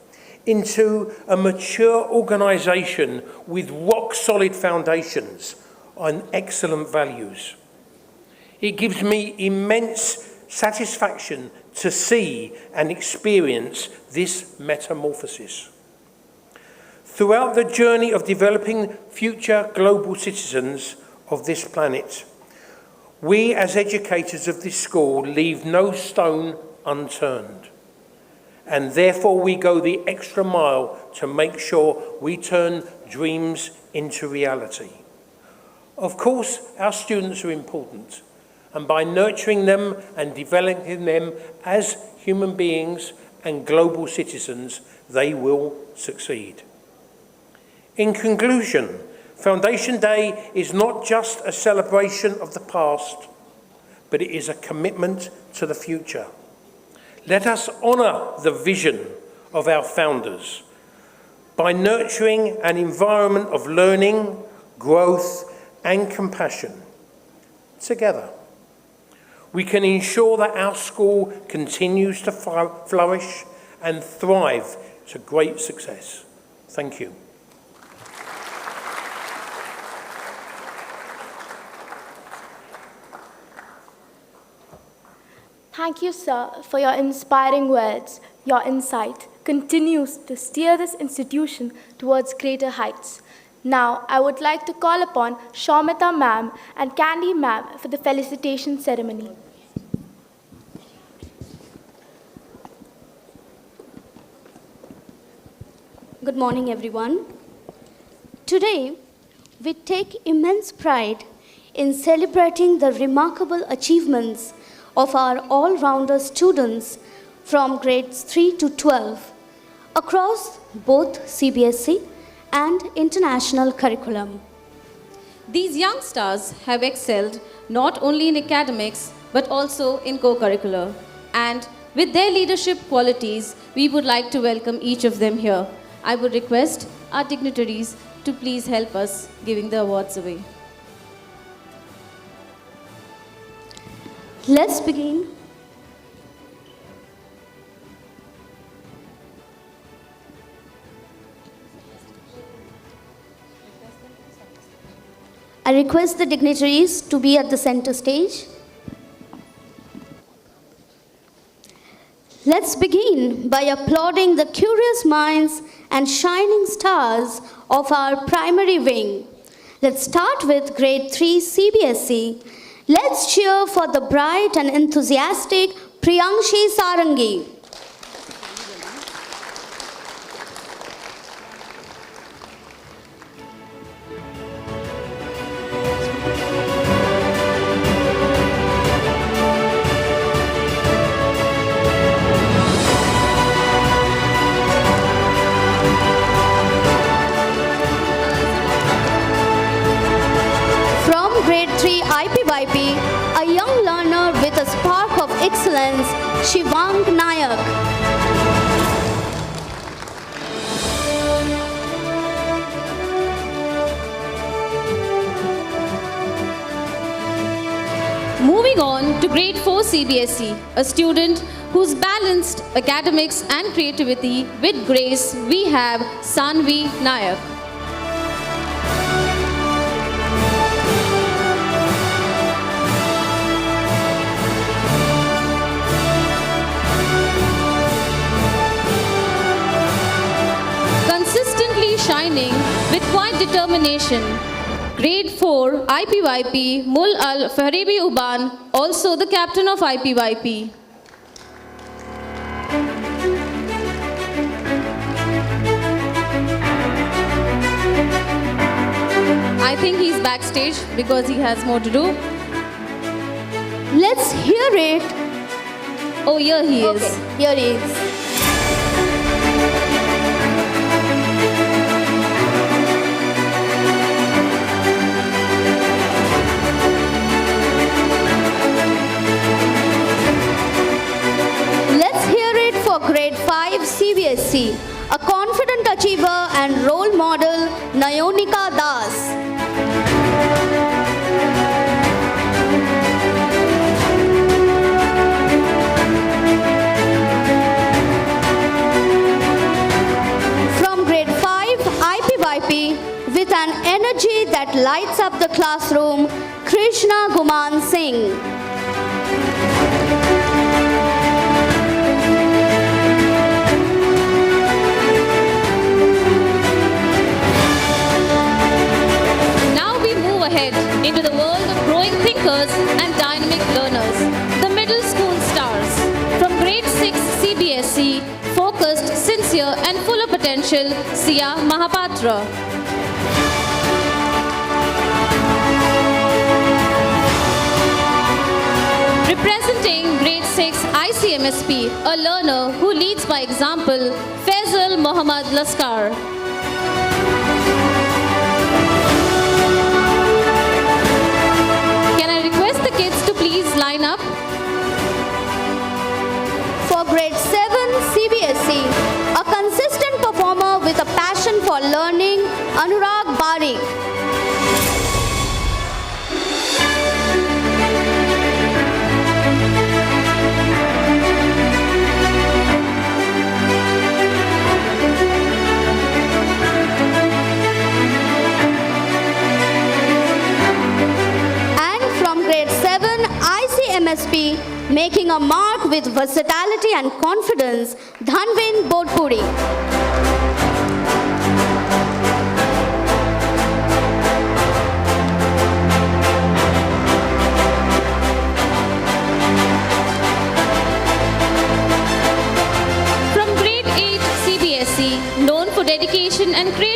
into a mature organisation with rock-solid foundations on excellent values. It gives me immense satisfaction to see and experience this metamorphosis. Throughout the journey of developing future global citizens of this planet, we as educators of this school leave no stone unturned. And therefore we go the extra mile to make sure we turn dreams into reality. Of course, our students are important, and by nurturing them and developing them as human beings and global citizens, they will succeed. In conclusion, Foundation Day is not just a celebration of the past, but it is a commitment to the future. Let us honour the vision of our founders by nurturing an environment of learning, growth and compassion. Together, we can ensure that our school continues to flourish and thrive to great success. Thank you. Thank you, sir, for your inspiring words. Your insight continues to steer this institution towards greater heights. Now, I would like to call upon Shaumita ma'am and Candy ma'am for the felicitation ceremony. Good morning, everyone. Today, we take immense pride in celebrating the remarkable achievements of our all-rounder students from grades 3 to 12 across both CBSE and international curriculum. These young stars have excelled not only in academics but also in co-curricular. And with their leadership qualities, we would like to welcome each of them here. I would request our dignitaries to please help us giving the awards away. Let's begin. I request the dignitaries to be at the center stage. Let's begin by applauding the curious minds and shining stars of our primary wing. Let's start with grade 3 CBSE. Let's cheer for the bright and enthusiastic Priyankshi Sarangi. IPYP, a young learner with a spark of excellence, Shivang Nayak. Moving on to grade 4 CBSE, a student who's balanced academics and creativity with grace, we have Sanvi Nayak. Shining with quiet determination. Grade 4 IPYP Mul Al Fahribi Uban, also the captain of IPYP. I think he's backstage because he has more to do. Let's hear it. Oh, here he is. Okay, here he is. Grade 5 CBSE, a confident achiever and role model, Nayonika Das. From grade 5 IPYP, with an energy that lights up the classroom, Krishna Guman Singh. Into the world of growing thinkers and dynamic learners, the middle school stars. From grade 6 CBSE, focused, sincere and full of potential, Sia Mahapatra. Representing grade 6 ICMSP, a learner who leads by example, Faisal Mohammad Laskar. Line up. For grade 7 CBSE, a consistent performer with a passion for learning, Anurag Barik. MSP, making a mark with versatility and confidence, Dhanvin Bodpuri.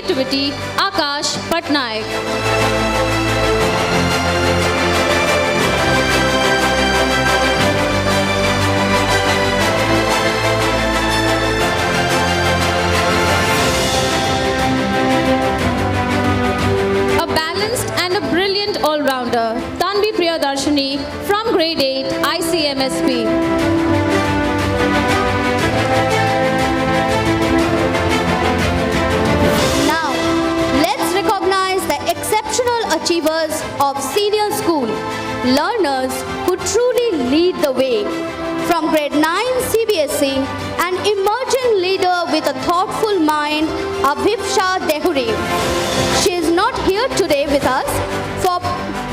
Creativity, Akash Patnaik. A balanced and a brilliant all-rounder, Tanvi Priyadarshini from Grade 8 ICMSP. Now, let's recognize the exceptional achievers of senior school, learners who truly lead the way. From grade 9 CBSE, an emerging leader with a thoughtful mind, Abhipsha Dehuri. She is not here today with us,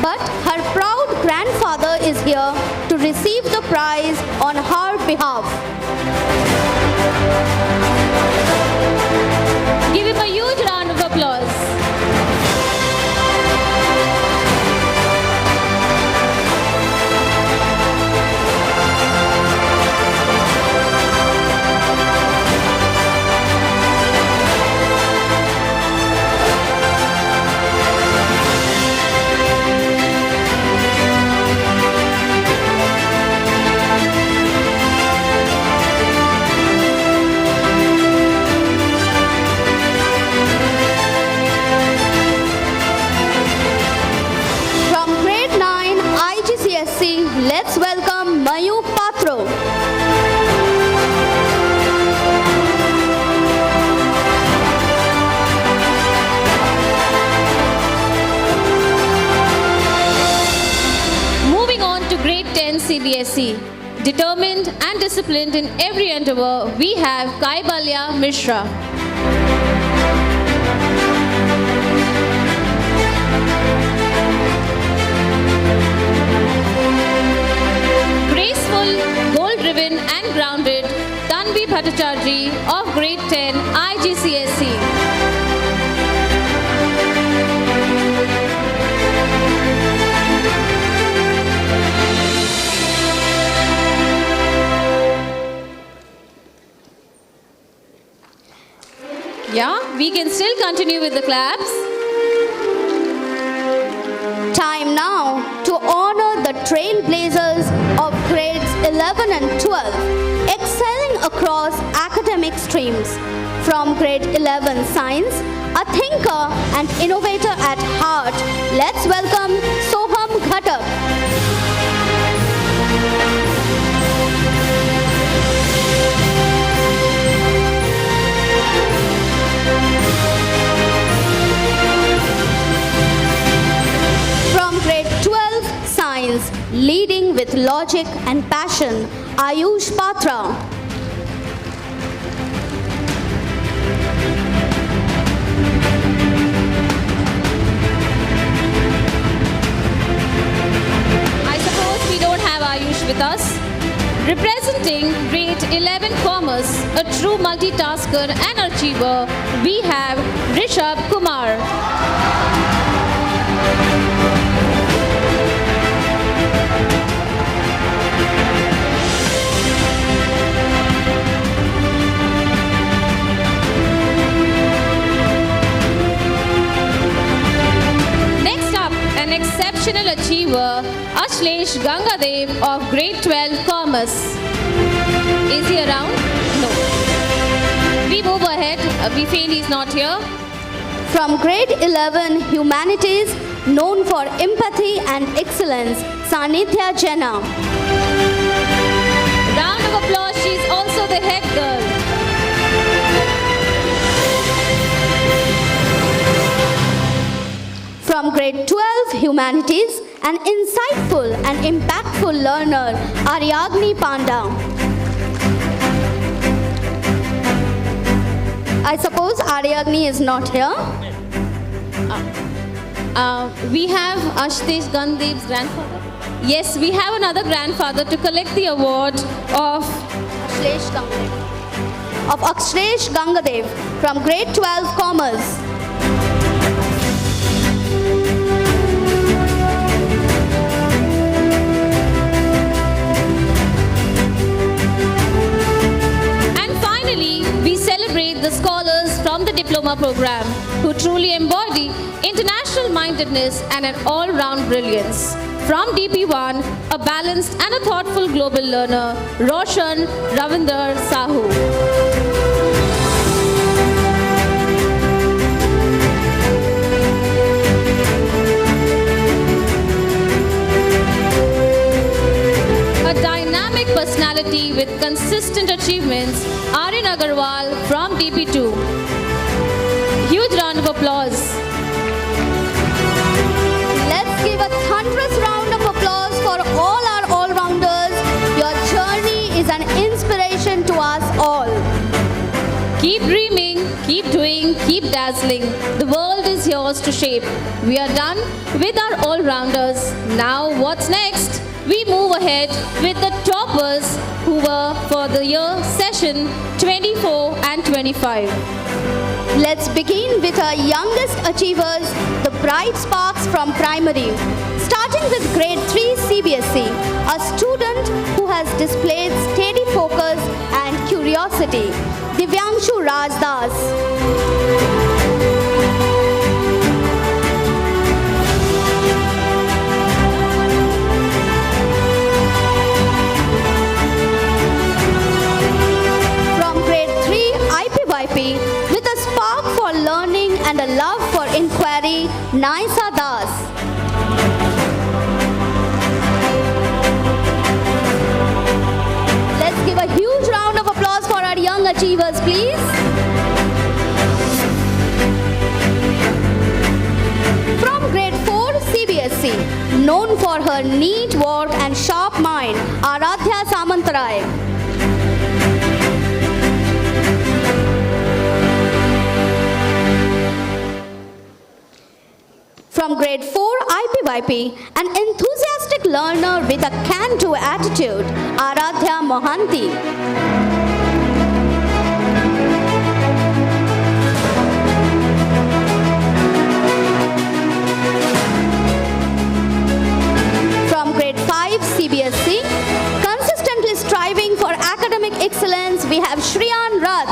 but her proud grandfather is here to receive the prize on her behalf. Give him a huge round of applause. From grade 9 IGCSE, let's welcome Mayu Patro. Moving on to grade 10 CBSE. Determined and disciplined in every endeavor, we have Kaibalya Mishra. Graceful, goal-driven and grounded, Tanvi Bhattacharjee of grade 10 IGCSE. Yeah, we can still continue with the claps. Time now to honor the trailblazers of grades 11 and 12, excelling across academic streams. From grade 11 Science, a thinker and innovator at heart, let's welcome Soham Ghatak. From grade 12 Science, leading with logic and passion, Ayush Patra. I suppose we don't have Ayush with us. Representing grade 11 Commerce, a true multitasker and achiever, we have Rishabh Kumar. Next up, an exceptional achiever, Ashlesh Gangadev of grade 12 Commerce. Is he around? No. We move ahead. We feel he's not here. From grade 11 Humanities, known for empathy and excellence, Sanithya Jena. Round of applause. She's also the head girl. From grade 12 Humanities, an insightful and impactful learner, Aryagni Panda. I suppose Aryagni is not here. We have Ashtesh Gandhiv's grandfather. Yes, we have another grandfather to collect the award of Akshesh Gangadev from grade 12 Commerce. And finally, we celebrate the scholars from the diploma summer program who truly embody international mindedness and an all-round brilliance. From DP1, a balanced and a thoughtful global learner, Roshan Ravinder Sahu. A dynamic personality with consistent achievements, Aryan Agarwal from DP2. Huge round of applause. Let's give a thunderous round of applause for all our all-rounders. Your journey is an inspiration to us all. Keep dreaming, keep doing, keep dazzling. The world is yours to shape. We are done with our all-rounders. Now what's next? We move ahead with the toppers who were for the year session 24 and 25. Let's begin with our youngest achievers, the bright sparks from primary. Starting with grade 3 CBSE, a student who has displayed steady focus and curiosity, Divyanshu Rajdas. With a spark for learning and a love for inquiry, Naisa Das. Let's give a huge round of applause for our young achievers, please. From grade 4 CBSE, known for her neat work and sharp mind, Aradhya Samantarai. From grade 4 IPYP, an enthusiastic learner with a can-do attitude, Aradhya Mohanty. From grade 5 CBSE, consistently striving for academic excellence, we have Shriyan Rath.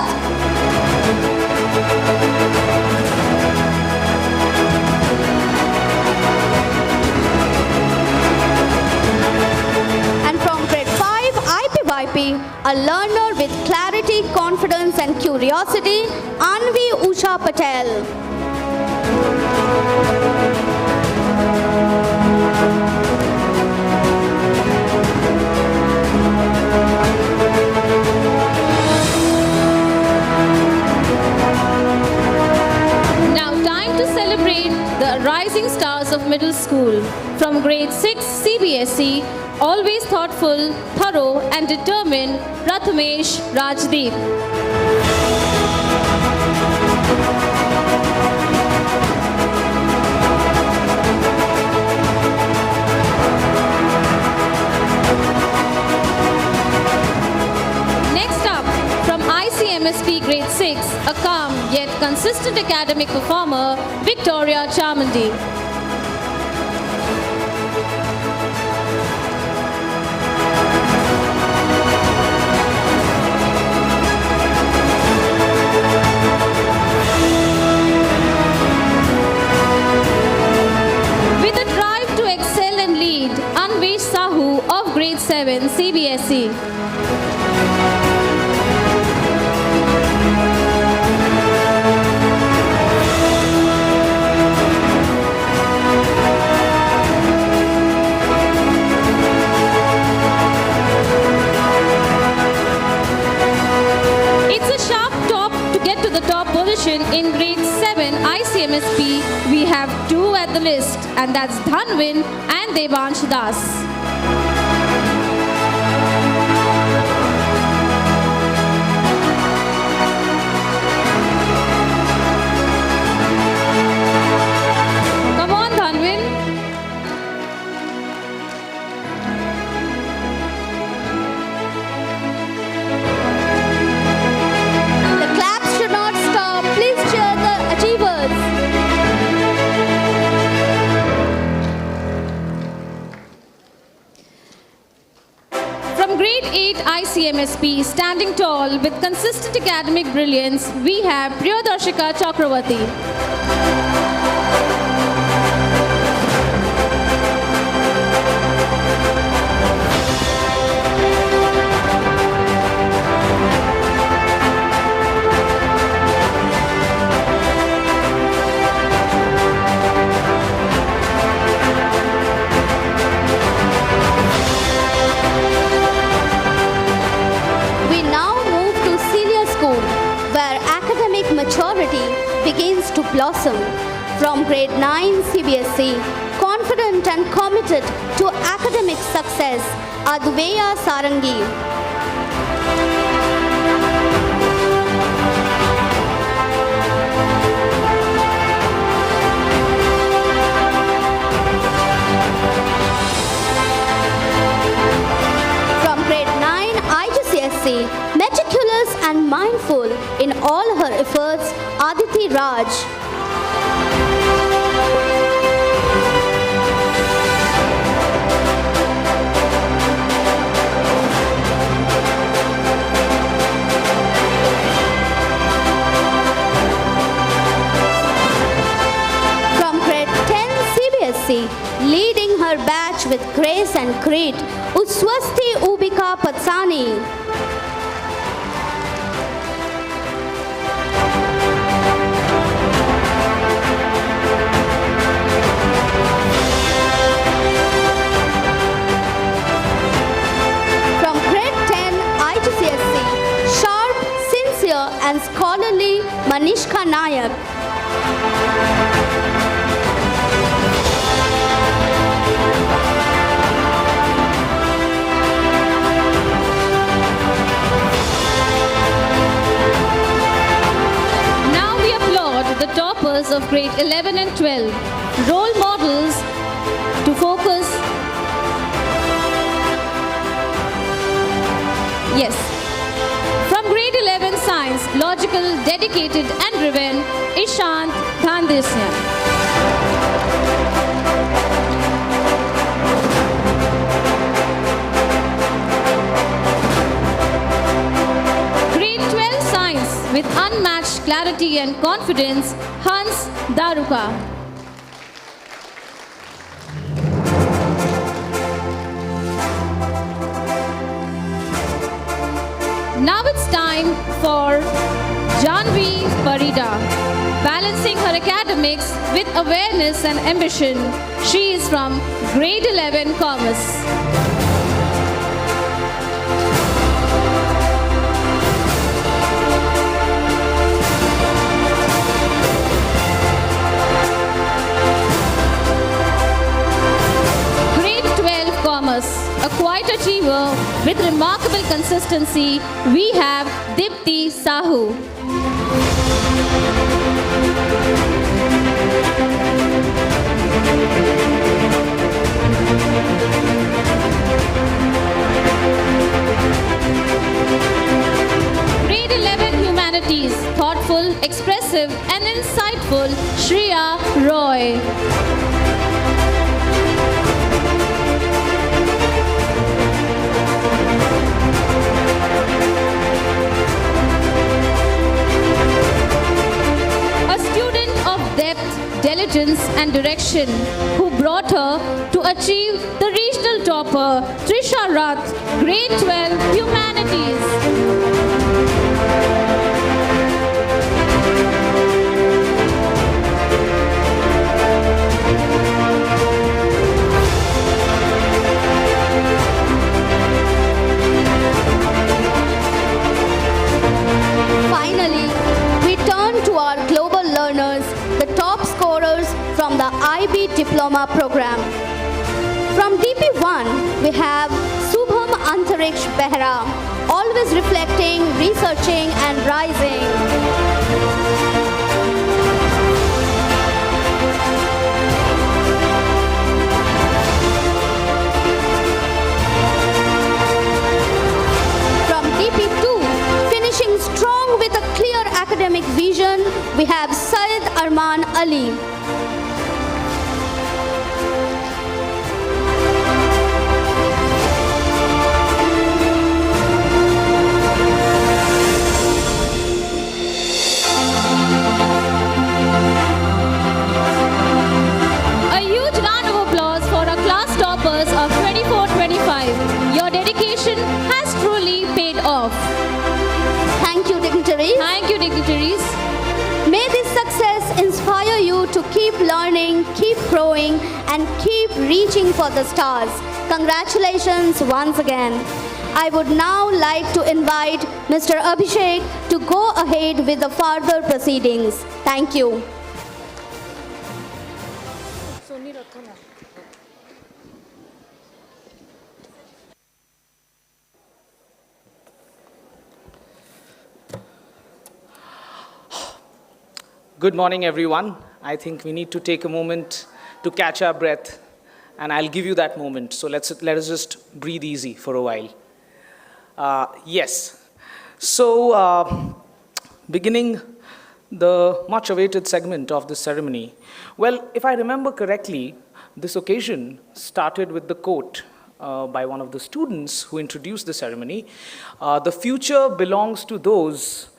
A learner with clarity, confidence and curiosity, Anvi Usha Patel. Now time to celebrate the rising stars of middle school. From grade 6 CBSE, always thoughtful, thorough and determined, Prathamesh Rajdeep. Next up, from ICMSP grade 6, a calm yet consistent academic performer, Victoria Chamandi. Of grade 7 CBSE. It's a sharp top to get to the top position in grade 7 ICMSP. We have 2 at the list, and that's Dhanvin and Devansh Das. CMSP, standing tall with consistent academic brilliance, we have Priyadarshika Chakravarti. We now move to senior school, where academic maturity begins to blossom. From grade 9 CBSE, confident and committed to academic success, Adveya Sarangi. From grade 9 IGCSE, meticulous and mindful in all her efforts, Aditi Raj. From grade 10 CBSE, leading her batch with grace and grit, Uswasti Ubika Patsani. From grade 10 IGCSE, sharp, sincere and scholarly Manishka Nayak. Now we applaud the toppers of grade 11 and 12, role models to focus. Yes. From grade 11 science, logical, dedicated and driven, Ishant Thandisyan. Grade 12 science with unmatched clarity and confidence, Hans Daruka. Now it's time for Janvi Parida. Balancing her academics with awareness and ambition, she is from grade 11 Commerce. Grade 12 Commerce, a quiet achiever with remarkable consistency, we have Dipti Sahu. Grade 11 Humanities, thoughtful, expressive and insightful, Shreya Roy. A student of depth, diligence and direction who brought her to achieve the regional topper, Trisha Rath, grade 12 Humanities. Finally, we turn to our global learners, the top scorers from the IB Diploma program. From DP1, we have Subham Antariksh Behra, always reflecting, researching and rising. From DP2, finishing strong with a clear academic vision, we have Syed Arman Ali. to keep learning, keep growing, and keep reaching for the stars. Congratulations once again. I would now like to invite Mr. Abhishek to go ahead with the further proceedings. Thank you. Good morning, everyone. I think we need to take a moment to catch our breath, and I'll give you that moment. So let us just breathe easy for a while. Yes. So, beginning the much-awaited segment of this ceremony. Well, if I remember correctly, this occasion started with the quote by one of the students who introduced the ceremony. The future belongs to those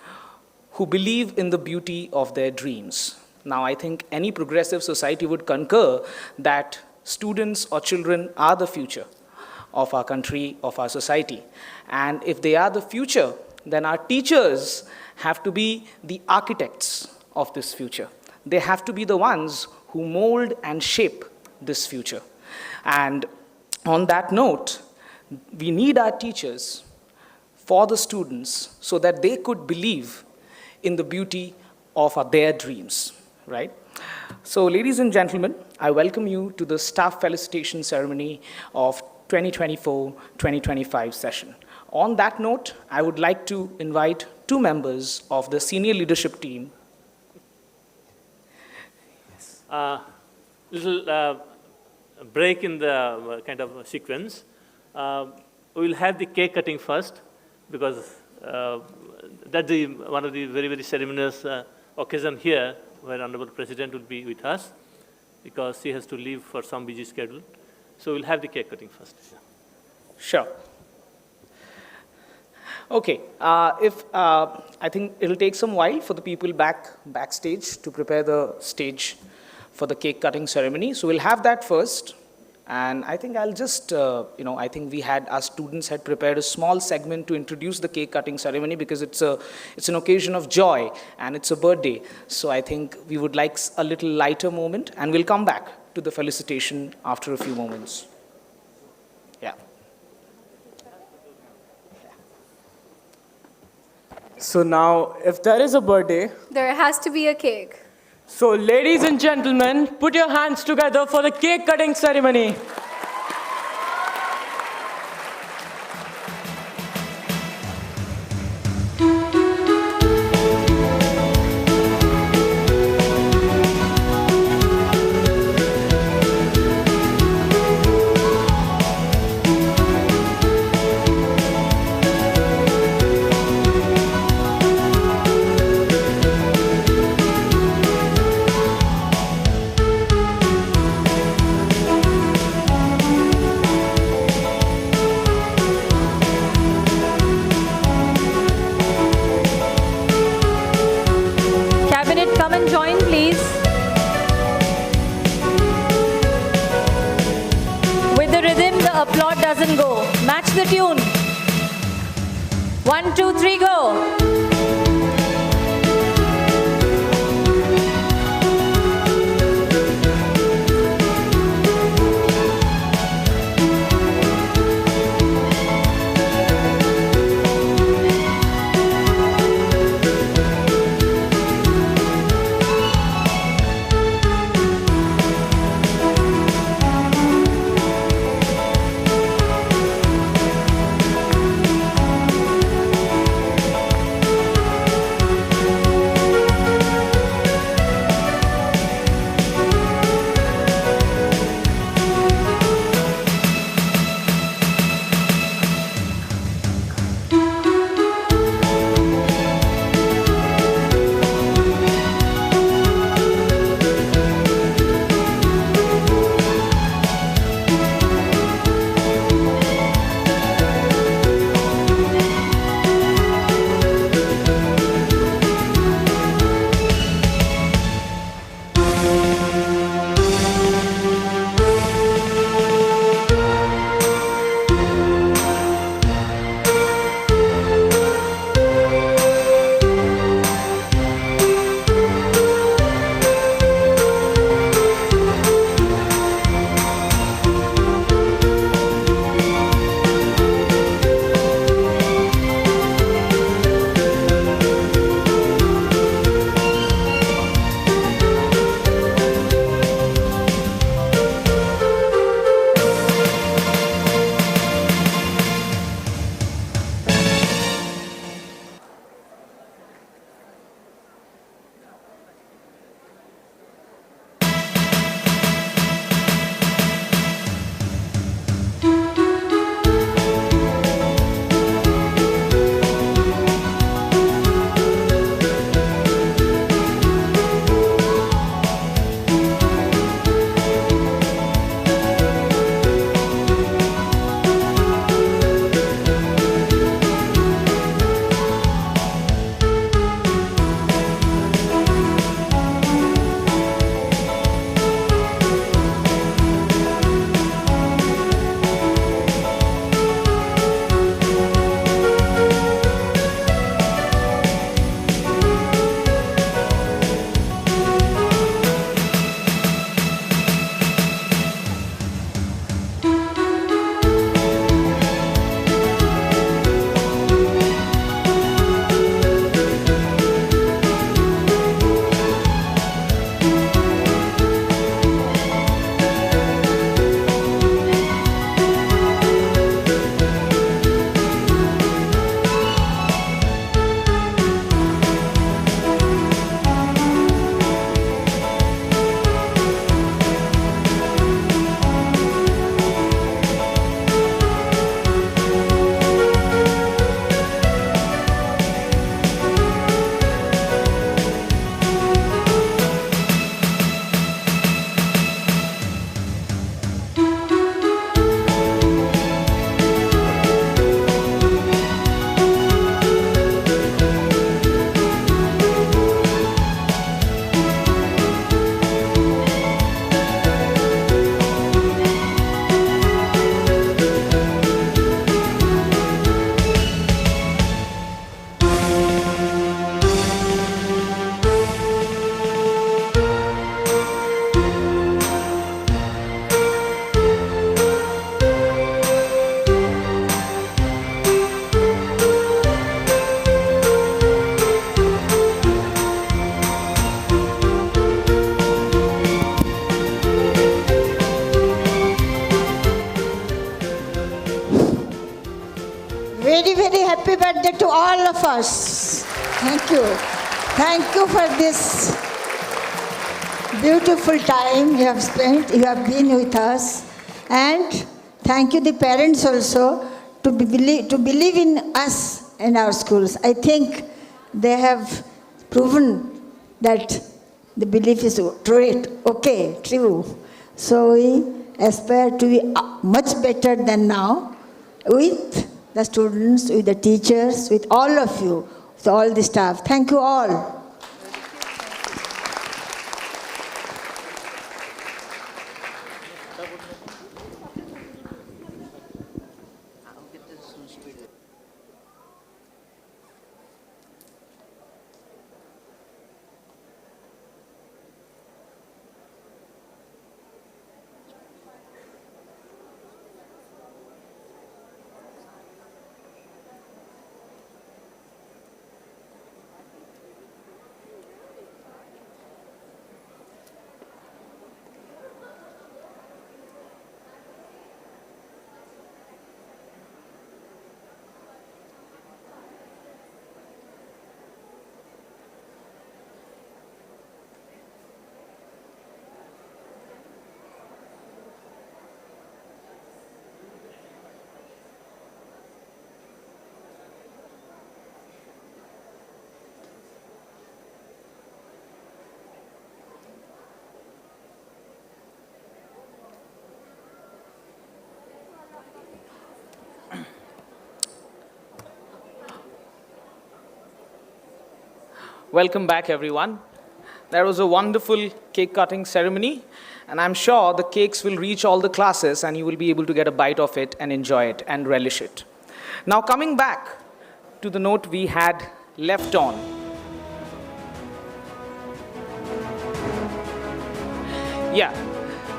who believe in the beauty of their dreams. Now, I think any progressive society would concur that students or children are the future of our country, of our society. And if they are the future, then our teachers have to be the architects of this future. They have to be the ones who mold and shape this future. And on that note, we need our teachers for the students so that they could believe in the beauty of their dreams, right? So, ladies and gentlemen, I welcome you to the staff felicitation ceremony of 2024-2025 session. On that note, I would like to invite two members of the senior leadership team. Little break in the kind of sequence. We will have the cake cutting first, because that's one of the very, very ceremonious occasion here, where Honorable President will be with us, because she has to leave for some busy schedule. So we'll have the cake cutting first. Sure. Okay. I think it'll take some while for the people backstage to prepare the stage for the cake cutting ceremony. So we'll have that first. And I think I'll just, I think our students had prepared a small segment to introduce the cake cutting ceremony, because it's an occasion of joy and it's a birthday. So I think we would like a little lighter moment, and we'll come back to the felicitation after a few moments. Yeah. So now, if there is a birthday, There has to be a cake. so ladies and gentlemen, put your hands together for the cake cutting ceremony. Cabinet, come and join, please. With the rhythm, the applaud doesn't go. Match the tune. 1, 2, 3, go. of us. Thank you. Thank you for this beautiful time you have spent. You have been with us. And thank you the parents also to believe in us and our schools. I think they have proven that the belief is true. So we aspire to be much better than now with the students, with the teachers, with all of you, with all the staff. Thank you all. Welcome back, everyone. That was a wonderful cake cutting ceremony, and I'm sure the cakes will reach all the classes and you will be able to get a bite of it and enjoy it and relish it. Now, coming back to the note we had left on. Yeah.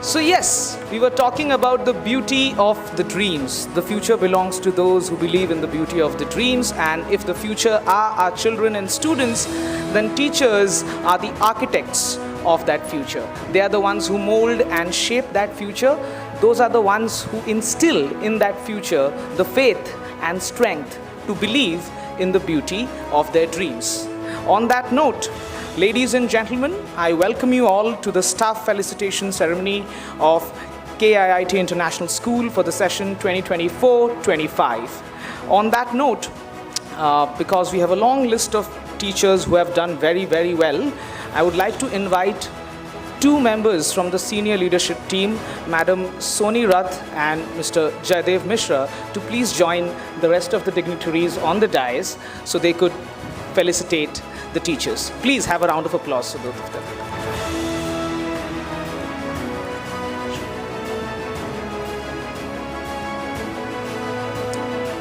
So yes, we were talking about the beauty of the dreams. The future belongs to those who believe in the beauty of the dreams, and if the future are our children and students, then teachers are the architects of that future. They are the ones who mold and shape that future. Those are the ones who instill in that future the faith and strength to believe in the beauty of their dreams. On that note, ladies and gentlemen, I welcome you all to the staff felicitation ceremony of KIIT International School for the session 2024-25. On that note, because we have a long list of teachers who have done very, very well, I would like to invite two members from the senior leadership team, Madam Soni Rath and Mr. Jaydev Mishra, to please join the rest of the dignitaries on the dais so they could felicitate the teachers. Please have a round of applause for both of them.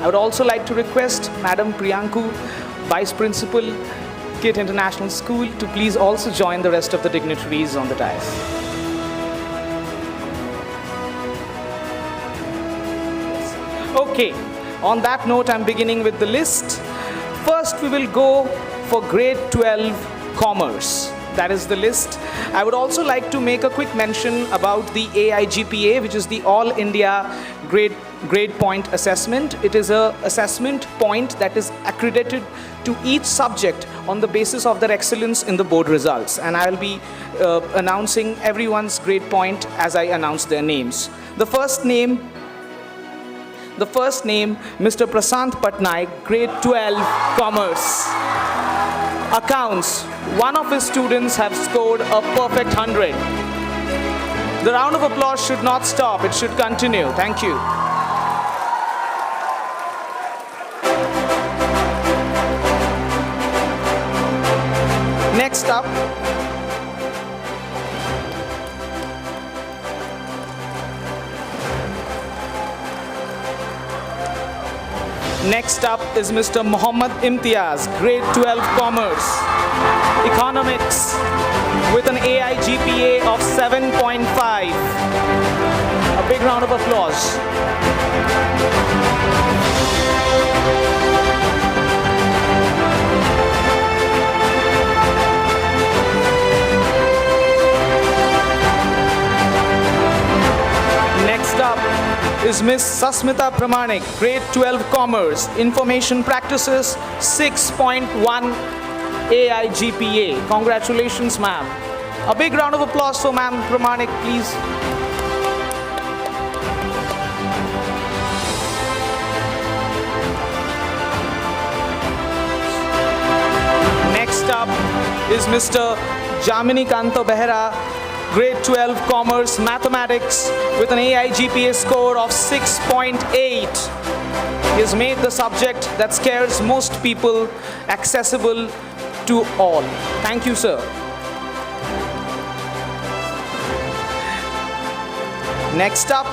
I would also like to request Madam Priyanku, Vice Principal, KiiT International School, to please also join the rest of the dignitaries on the dais. Okay, on that note, I'm beginning with the list. First, we will go for grade 12 commerce. That is the list. I would also like to make a quick mention about the AIGPA, which is the All India Grade Point Assessment. It is an assessment point that is accredited to each subject on the basis of their excellence in the board results. And I will be announcing everyone's grade point as I announce their names. The first name, Mr. Prasant Patnaik, grade 12 commerce. Accounts, one of his students have scored a perfect 100. The round of applause should not stop, it should continue. Thank you. Next up, is Mr. Muhammad Imtiaz, grade 12 commerce, economics, with an AIGPA of 7.5. A big round of applause. Next up, is Miss Sasmita Pramanik, grade 12 Commerce, Information Practices, 6.1 AIGPA. Congratulations, ma'am. A big round of applause for Ma'am Pramanik, please. Next up is Mr. Jamini Kanto Behera, grade 12 Commerce Mathematics with an AIGPA score of 6.8. He has made the subject that scares most people accessible to all. Thank you, sir. Next up,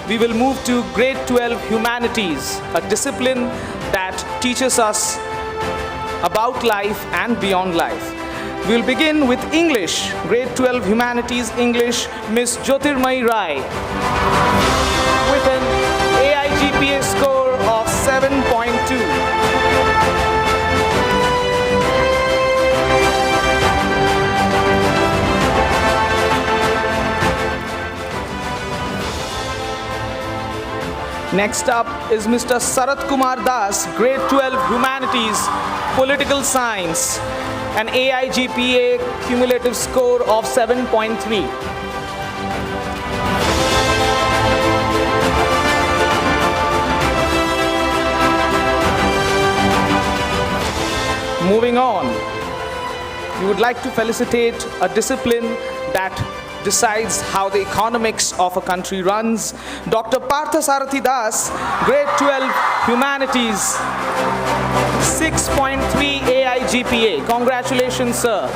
we will move to grade 12 Humanities, a discipline that teaches us about life and beyond life. We will begin with English, grade 12 Humanities English, Miss Jyotirmayi Rai, with an AIGPA score of 7.2. Next up is Mr. Sarat Kumar Das, grade 12 Humanities, Political Science, an AIGPA cumulative score of 7.3. Moving on, we would like to felicitate a discipline that decides how the economics of a country runs. Dr. Partha Sarathi Das, grade 12 Humanities, 6.3 AIGPA. Congratulations, sir.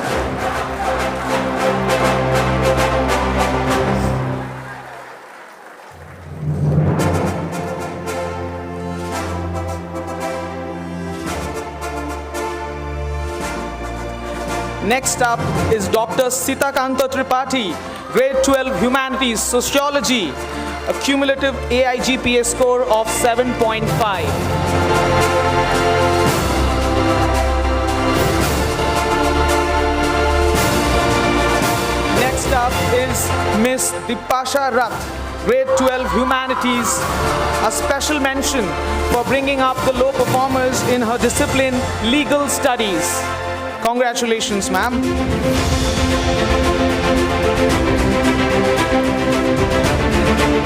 Next up is Dr. Sitakanta Tripathi, grade 12 Humanities, Sociology, a cumulative AIGPA score of 7.5. Next up is Miss Dipasha Rath, grade 12 Humanities, a special mention for bringing up the low performers in her discipline, Legal Studies. Congratulations, ma'am.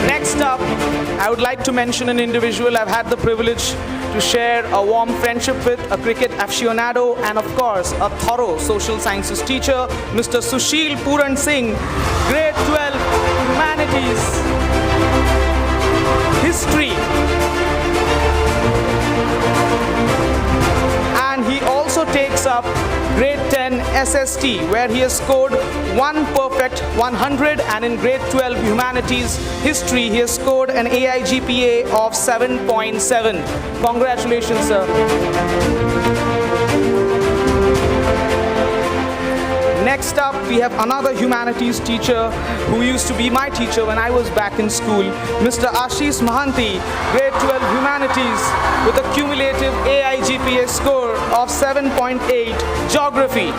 Next up, I would like to mention an individual I've had the privilege to share a warm friendship with, a cricket aficionado, and of course, a thorough social sciences teacher, Mr. Sushil Puran Singh, grade 12 Humanities, History. And he also takes up grade 10 SST, where he has scored 1 perfect 100, and in grade 12 Humanities History, he has scored an AIGPA of 7.7. Congratulations, sir. Next up, we have another humanities teacher who used to be my teacher when I was back in school, Mr. Ashish Mahanti, grade 12 Humanities, with a cumulative AIGPA score of 7.8, Geography.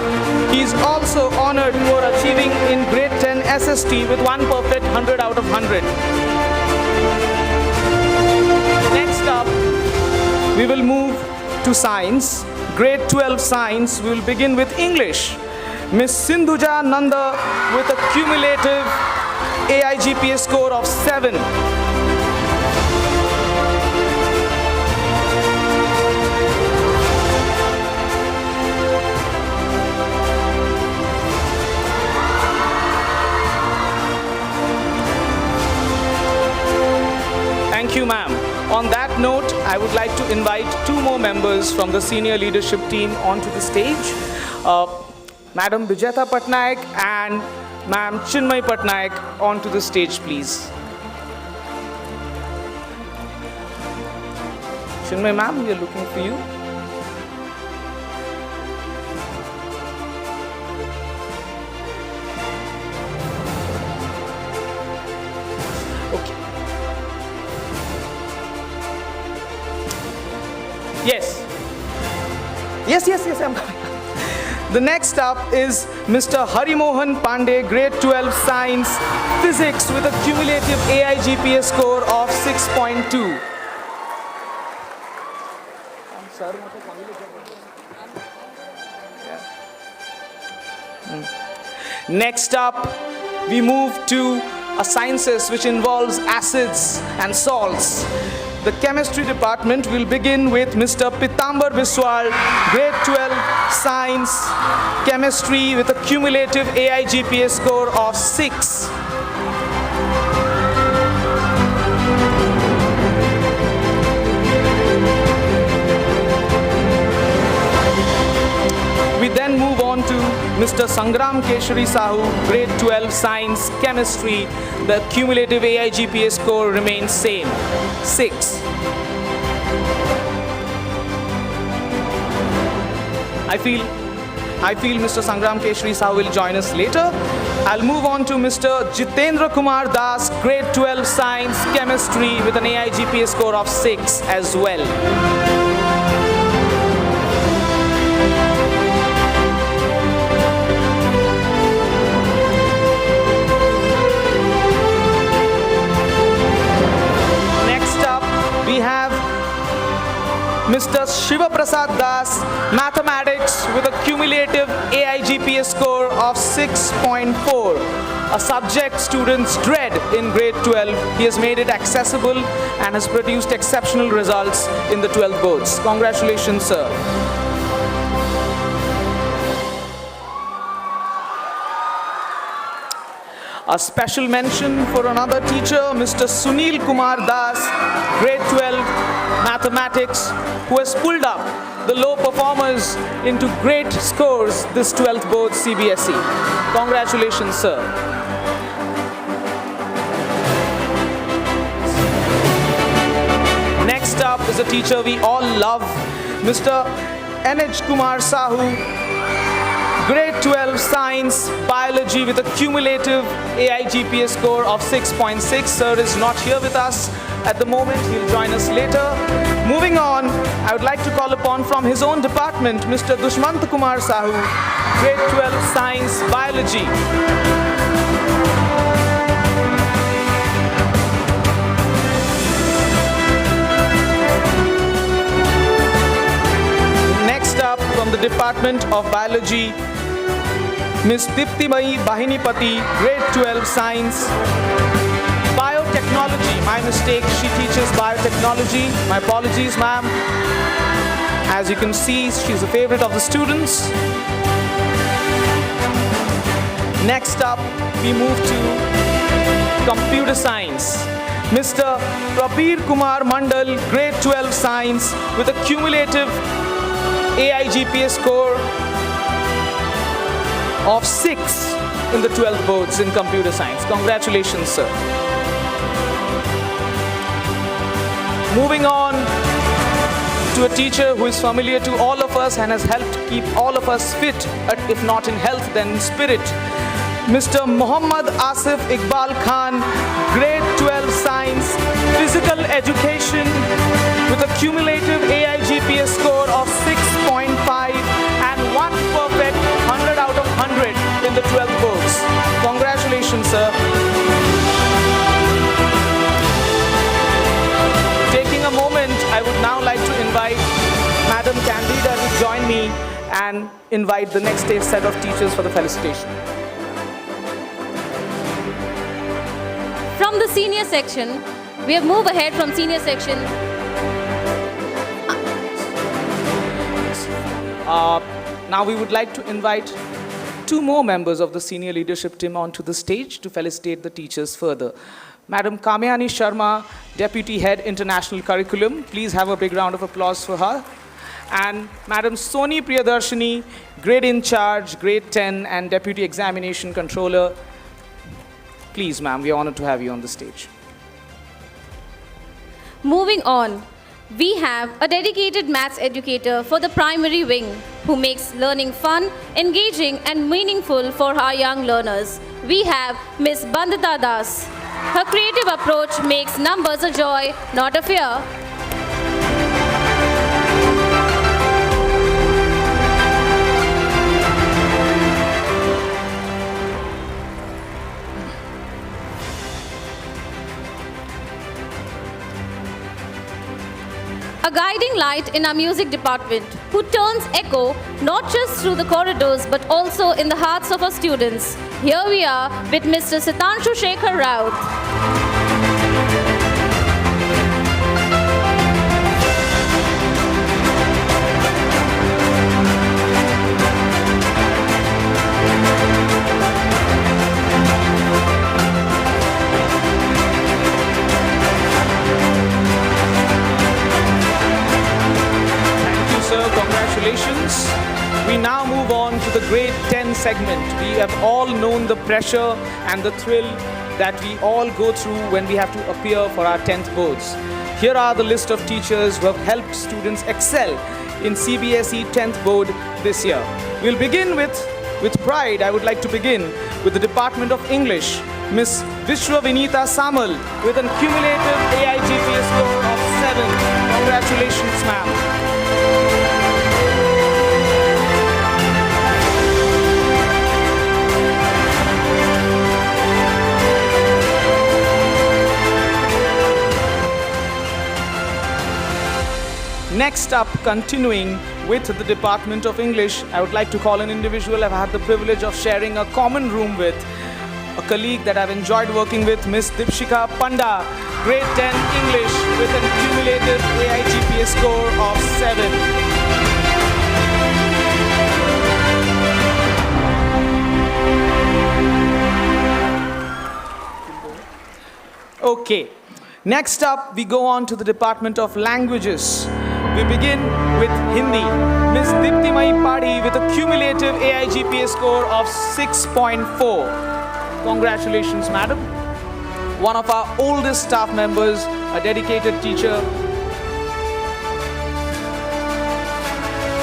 He is also honored for achieving in grade 10 SST with 1 perfect 100 out of 100. Next up, we will move to Science, grade 12 Science. We will begin with English. Miss Sindhuja Nanda with a cumulative AIGPA score of 7. Thank you, ma'am. On that note, I would like to invite 2 more members from the senior leadership team onto the stage. Madam Vijeta Patnaik and Ma'am Chinmay Patnaik onto the stage, please. Chinmay ma'am, we are looking for you. Okay. Yes. Yes, I'm coming. The next up is Mr. Harimohan Pandey, grade 12 science physics with a cumulative AIGPA score of 6.2. Next up, we move to a sciences which involves acids and salts. The chemistry department will begin with Mr. Pitambar Biswal, grade 12 science chemistry with a cumulative AIGPA score of 6. We then move on to Mr. Sangram Keshari Sahu, grade 12 science chemistry. The cumulative AIGPA score remains same, 6. I feel Mr. Sangram Keshari Sahu will join us later. I'll move on to Mr. Jitendra Kumar Das, grade 12 science chemistry with an AIGPA score of 6 as well. We have Mr. Shiva Prasad Das, mathematics with a cumulative AIGPA score of 6.4. A subject students dread in grade 12. He has made it accessible and has produced exceptional results in the 12th boards. Congratulations, sir. A special mention for another teacher, Mr. Sunil Kumar Das, grade 12 mathematics, who has pulled up the low performers into great scores this 12th board CBSE. Congratulations, sir. Next up is a teacher we all love, Mr. N.H. Kumar Sahu, grade 12 science biology with a cumulative AIGPA score of 6.6. Sir is not here with us at the moment. He'll join us later. Moving on, I would like to call upon from his own department, Mr. Dushmant Kumar Sahu, grade 12 science biology. Next up from the Department of Biology, Ms. Diptimai Bahinipati, grade 12 science biotechnology. My mistake, she teaches biotechnology. My apologies, ma'am. As you can see, she's a favorite of the students. Next up, we move to computer science. Mr. Prabir Kumar Mandal, grade 12 science with a cumulative AIGPA score of 6 in the 12th boards in computer science. Congratulations, sir. Moving on to a teacher who is familiar to all of us and has helped keep all of us fit, if not in health, then in spirit. Mr. Muhammad Asif Iqbal Khan, grade 12 science, physical education with a cumulative AIGPA score of 6.5 and 1 perfect 100 out of 100 in the 12th boards. Congratulations, sir. Taking a moment, I would now like to invite Madam Candida to join me and invite the next set of teachers for the felicitation. From the senior section, we have moved ahead from senior section. Now we would like to invite 2 more members of the senior leadership team onto the stage to felicitate the teachers further. Madam Kamyani Sharma, Deputy Head International Curriculum. Please have a big round of applause for her. And Madam Soni Priyadarshini, Grade In Charge, Grade 10 and Deputy Examination Controller. Please, ma'am, we are honored to have you on the stage. Moving on, we have a dedicated maths educator for the primary wing who makes learning fun, engaging and meaningful for our young learners. We have Ms. Bandita Das. Her creative approach makes numbers a joy, not a fear. a guiding light in our music department, who turns echo not just through the corridors but also in the hearts of our students. Here we are with Mr. Sitanshu Shekhar Raut. Congratulations. We now move on to the grade 10 segment. We have all known the pressure and the thrill that we all go through when we have to appear for our 10th boards. Here are the list of teachers who have helped students excel in CBSE 10th board this year. We'll begin with pride. I would like to begin with the Department of English, Miss Vishwa Vinita Samal with an cumulative AIGPA score of 7. Congratulations, ma'am. Next up, continuing with the Department of English, I would like to call an individual I've had the privilege of sharing a common room with, a colleague that I've enjoyed working with, Miss Dipshika Panda, grade 10 English with an cumulative AIGPA score of 7. Okay, next up we go on to the Department of Languages. We begin with Hindi. Miss Diptimai Padi with a cumulative AIGPA score of 6.4. Congratulations, madam. One of our oldest staff members, a dedicated teacher.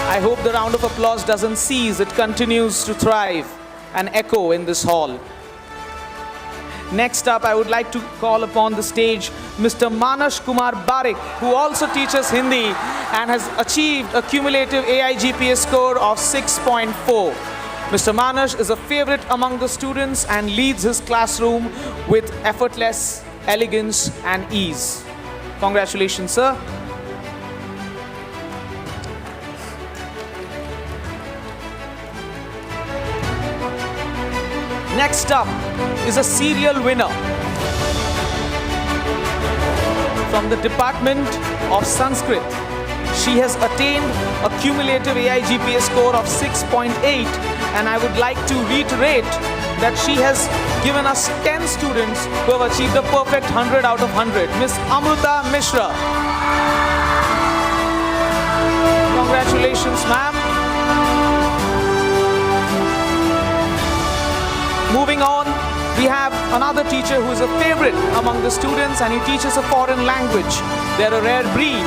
I hope the round of applause doesn't cease. It continues to thrive and echo in this hall. Next up, I would like to call upon the stage Mr. Manas Kumar Barik, who also teaches Hindi and has achieved a cumulative AIGPA score of 6.4. Mr. Manas is a favorite among the students and leads his classroom with effortless elegance and ease. Congratulations, sir. Next up is a serial winner from the Department of Sanskrit. She has attained a cumulative AIGPA score of 6.8, and I would like to reiterate that she has given us 10 students who have achieved a perfect 100 out of 100. Miss Amruta Mishra. Congratulations, ma'am. Moving on, we have another teacher who is a favorite among the students, and he teaches a foreign language. They're a rare breed.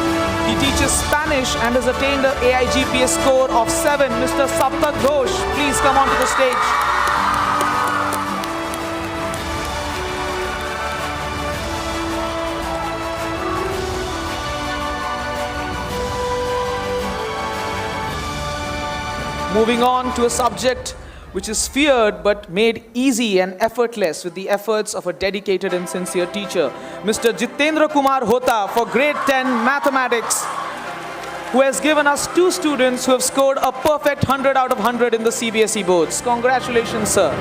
He teaches Spanish and has attained an AIGPA score of 7. Mr. Saptak Ghosh, please come onto the stage. Moving on to a subject which is feared but made easy and effortless with the efforts of a dedicated and sincere teacher, Mr. Jitendra Kumar Hota for grade 10 mathematics, who has given us 2 students who have scored a perfect 100 out of 100 in the CBSE boards. Congratulations, sir.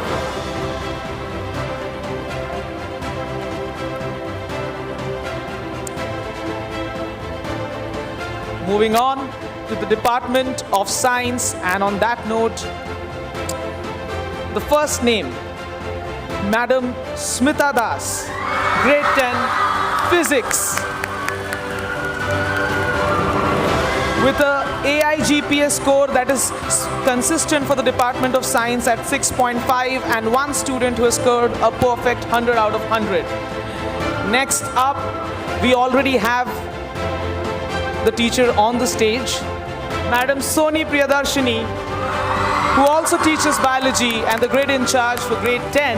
Moving on to the Department of Science, and on that note, the first name, Madam Smita Das, grade 10, Physics, with a AIGPA score that is consistent for the Department of Science at 6.5, and 1 student who has scored a perfect 100 out of 100. Next up, we already have the teacher on the stage, Madam Soni Priyadarshini, who also teaches biology and the grade in charge for grade 10,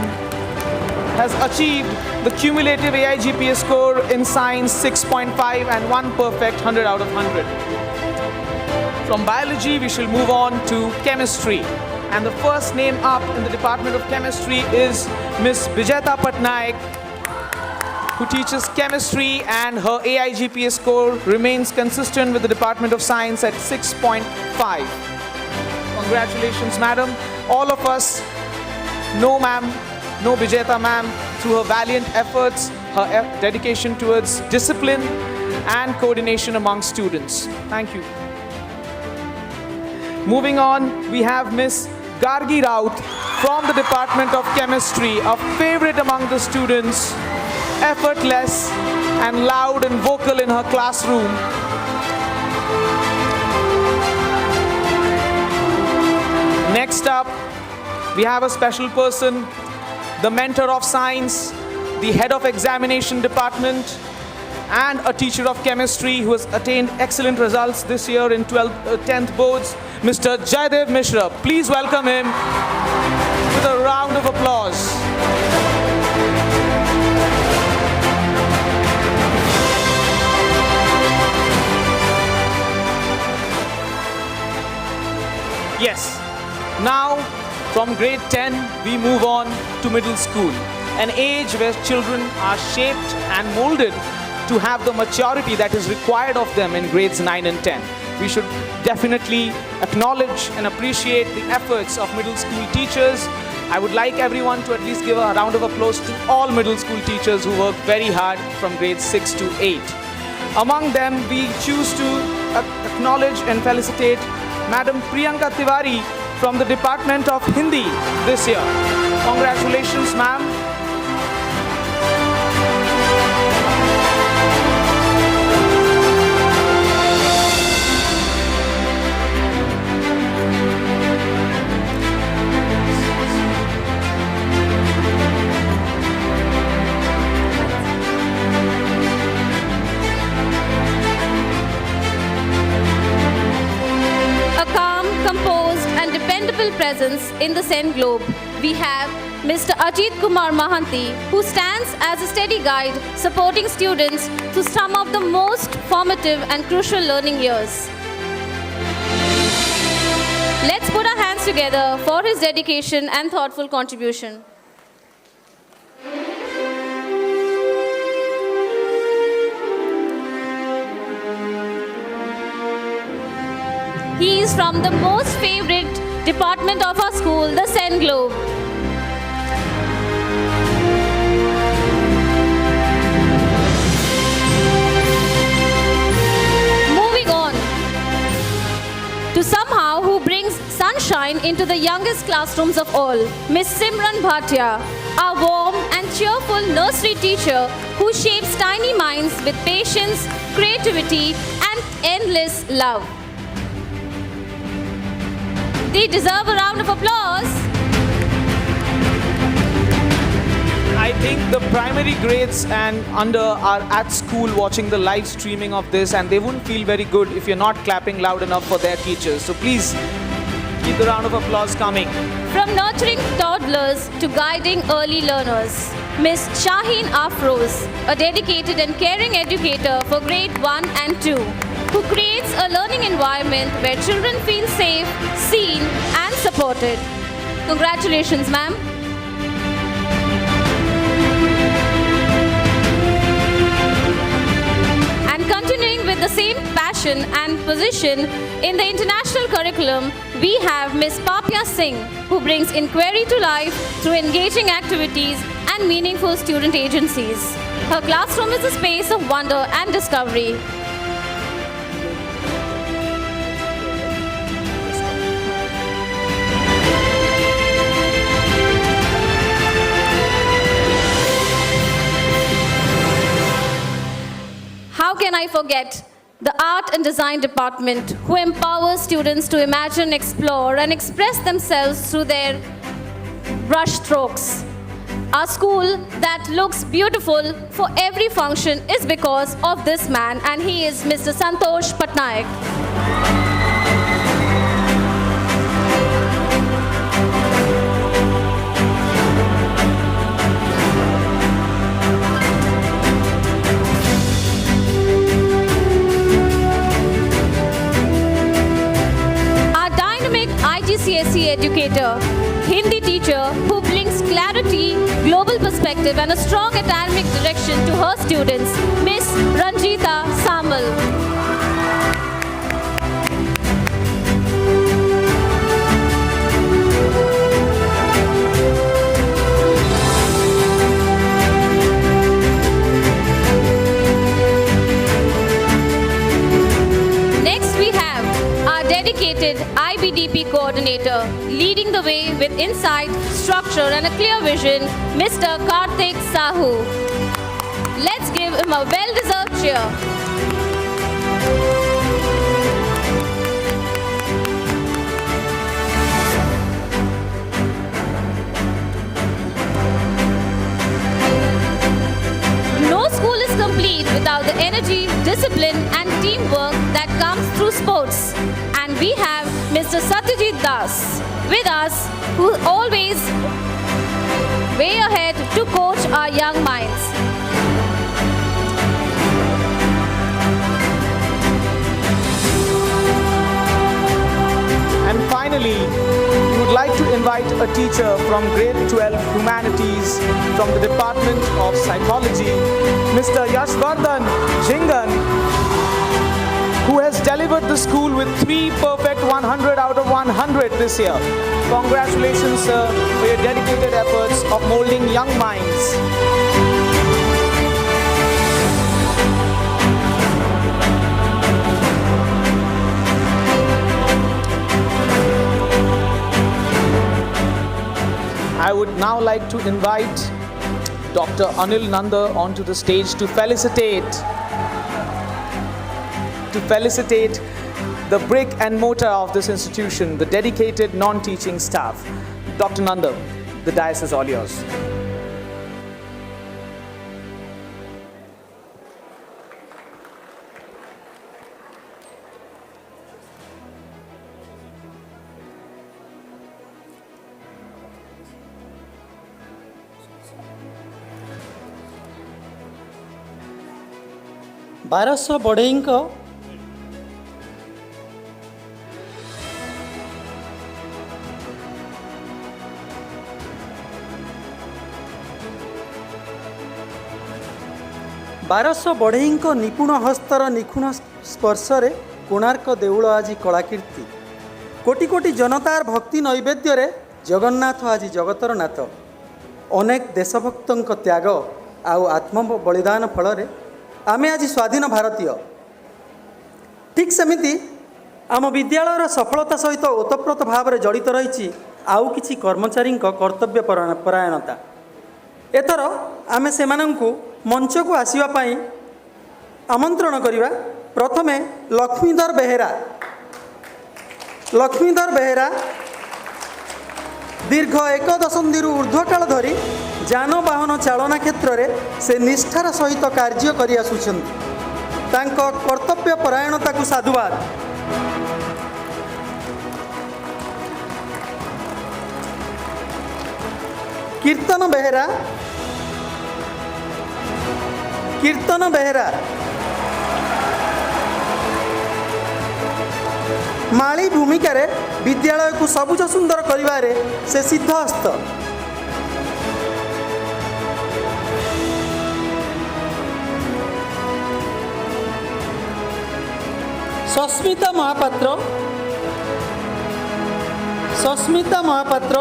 has achieved the cumulative AIGPA score in science 6.5 and 1 perfect 100 out of 100. From biology, we shall move on to chemistry. And the first name up in the Department of Chemistry is Miss Vijayata Patnaik, who teaches chemistry, and her AIGPA score remains consistent with the Department of Science at 6.5. Congratulations, madam. All of us know Bijeta ma'am through her valiant efforts, her dedication towards discipline and coordination among students. Thank you. Moving on, we have Miss Gargi Raut from the Department of Chemistry, a favorite among the students, effortless and loud and vocal in her classroom. Next up, we have a special person, the mentor of science, the head of examination department, and a teacher of chemistry who has attained excellent results this year in 10th boards, Mr. Jaydev Mishra. Please welcome him with a round of applause. Yes, now from grade 10, we move on to middle school, an age where children are shaped and molded to have the maturity that is required of them in grades 9 and 10. We should definitely acknowledge and appreciate the efforts of middle school teachers. I would like everyone to at least give a round of applause to all middle school teachers who work very hard from grades 6 to 8. Among them, we choose to acknowledge and felicitate Madam Priyanka Tiwari from the Department of Hindi this year. Congratulations, ma'am. Presence in the Sen Globe, we have Mr. Ajit Kumar Mahanti, who stands as a steady guide supporting students through some of the most formative and crucial learning years. Let's put our hands together for his dedication and thoughtful contribution. He is from the most favorite department of our school, the Sen Globe. Moving on to somehow who brings sunshine into the youngest classrooms of all, Miss Simran Bhatia, our warm and cheerful nursery teacher who shapes tiny minds with patience, creativity, and endless love. They deserve a round of applause. I think the primary grades and under are at school watching the live streaming of this, and they wouldn't feel very good if you're not clapping loud enough for their teachers. So please keep the round of applause coming. From nurturing toddlers to guiding early learners, Miss Shaheen Afroz, a dedicated and caring educator for grade 1 and 2, who creates a learning environment where children feel safe, seen, and supported. Congratulations, ma'am. And continuing with the same passion and position in the international curriculum, we have Miss Papya Singh, who brings inquiry to life through engaging activities and meaningful student agencies. Her classroom is a space of wonder and discovery. How can I forget the Art and Design Department, who empowers students to imagine, explore, and express themselves through their brush strokes. Our school that looks beautiful for every function is because of this man, and he is Mr. Santosh Patnaik. IGCSE educator, Hindi teacher who brings clarity, global perspective, and a strong academic direction to her students, Miss Ranjita Samal. Next we have our dedicated IBDP coordinator, leading the way with insight, structure and a clear vision, Mr. Karthik Sahu. Let's give him a well-deserved cheer. No school is complete without the energy, discipline and teamwork that comes through sports. And we have Mr. Satyajit Das with us, who always way ahead to coach our young minds. And finally, we would like to invite a teacher from grade 12 Humanities from the Department of Psychology, Mr. Yashvardhan Jhingan, who has delivered the school with 3 perfect 100 out of 100 this year. Congratulations, sir, for your dedicated efforts of molding young minds. I would now like to invite Dr. Anil Nanda onto the stage to felicitate the brick and mortar of this institution, the dedicated non-teaching staff. Dr. Nanda, the dais is all yours. बारश बढ़ई बारश बढ़ई निपुण हस्तर निखुण स्पर्शरे कोणार्क देउल आज कलाकीर्ति कोटि कोटि जनतार भक्ति नैवेद्य रे जगन्नाथ आज जगतर नाथ अनेक देशभक्तों त्याग आउ आत्म बलिदान फल आमे आज स्वाधीन भारतीय। ठीक सेमिति आम विद्यालयर सफलता सहित ओतप्रोत भाव में जड़ित रही आउ किछि कर्मचारी कर्तव्य परायणता। एथर आमे सेमानंकु मंच को आसीबा आमंत्रण करिबा। प्रथमे लक्ष्मीधर बेहेरा दीर्घ 1 दशंधि ऊर्ध्वकाल धरी जानवाहन चालना क्षेत्र में से निष्ठार सहित कार्य करि आसुछन्ति। तांको कर्तव्य परायणता को साधुवाद। कीर्तन बेहेरा माली भूमिका रे विद्यालय को सबुज सुंदर करिवारे से सिद्धहस्त। सस्मिता महापात्र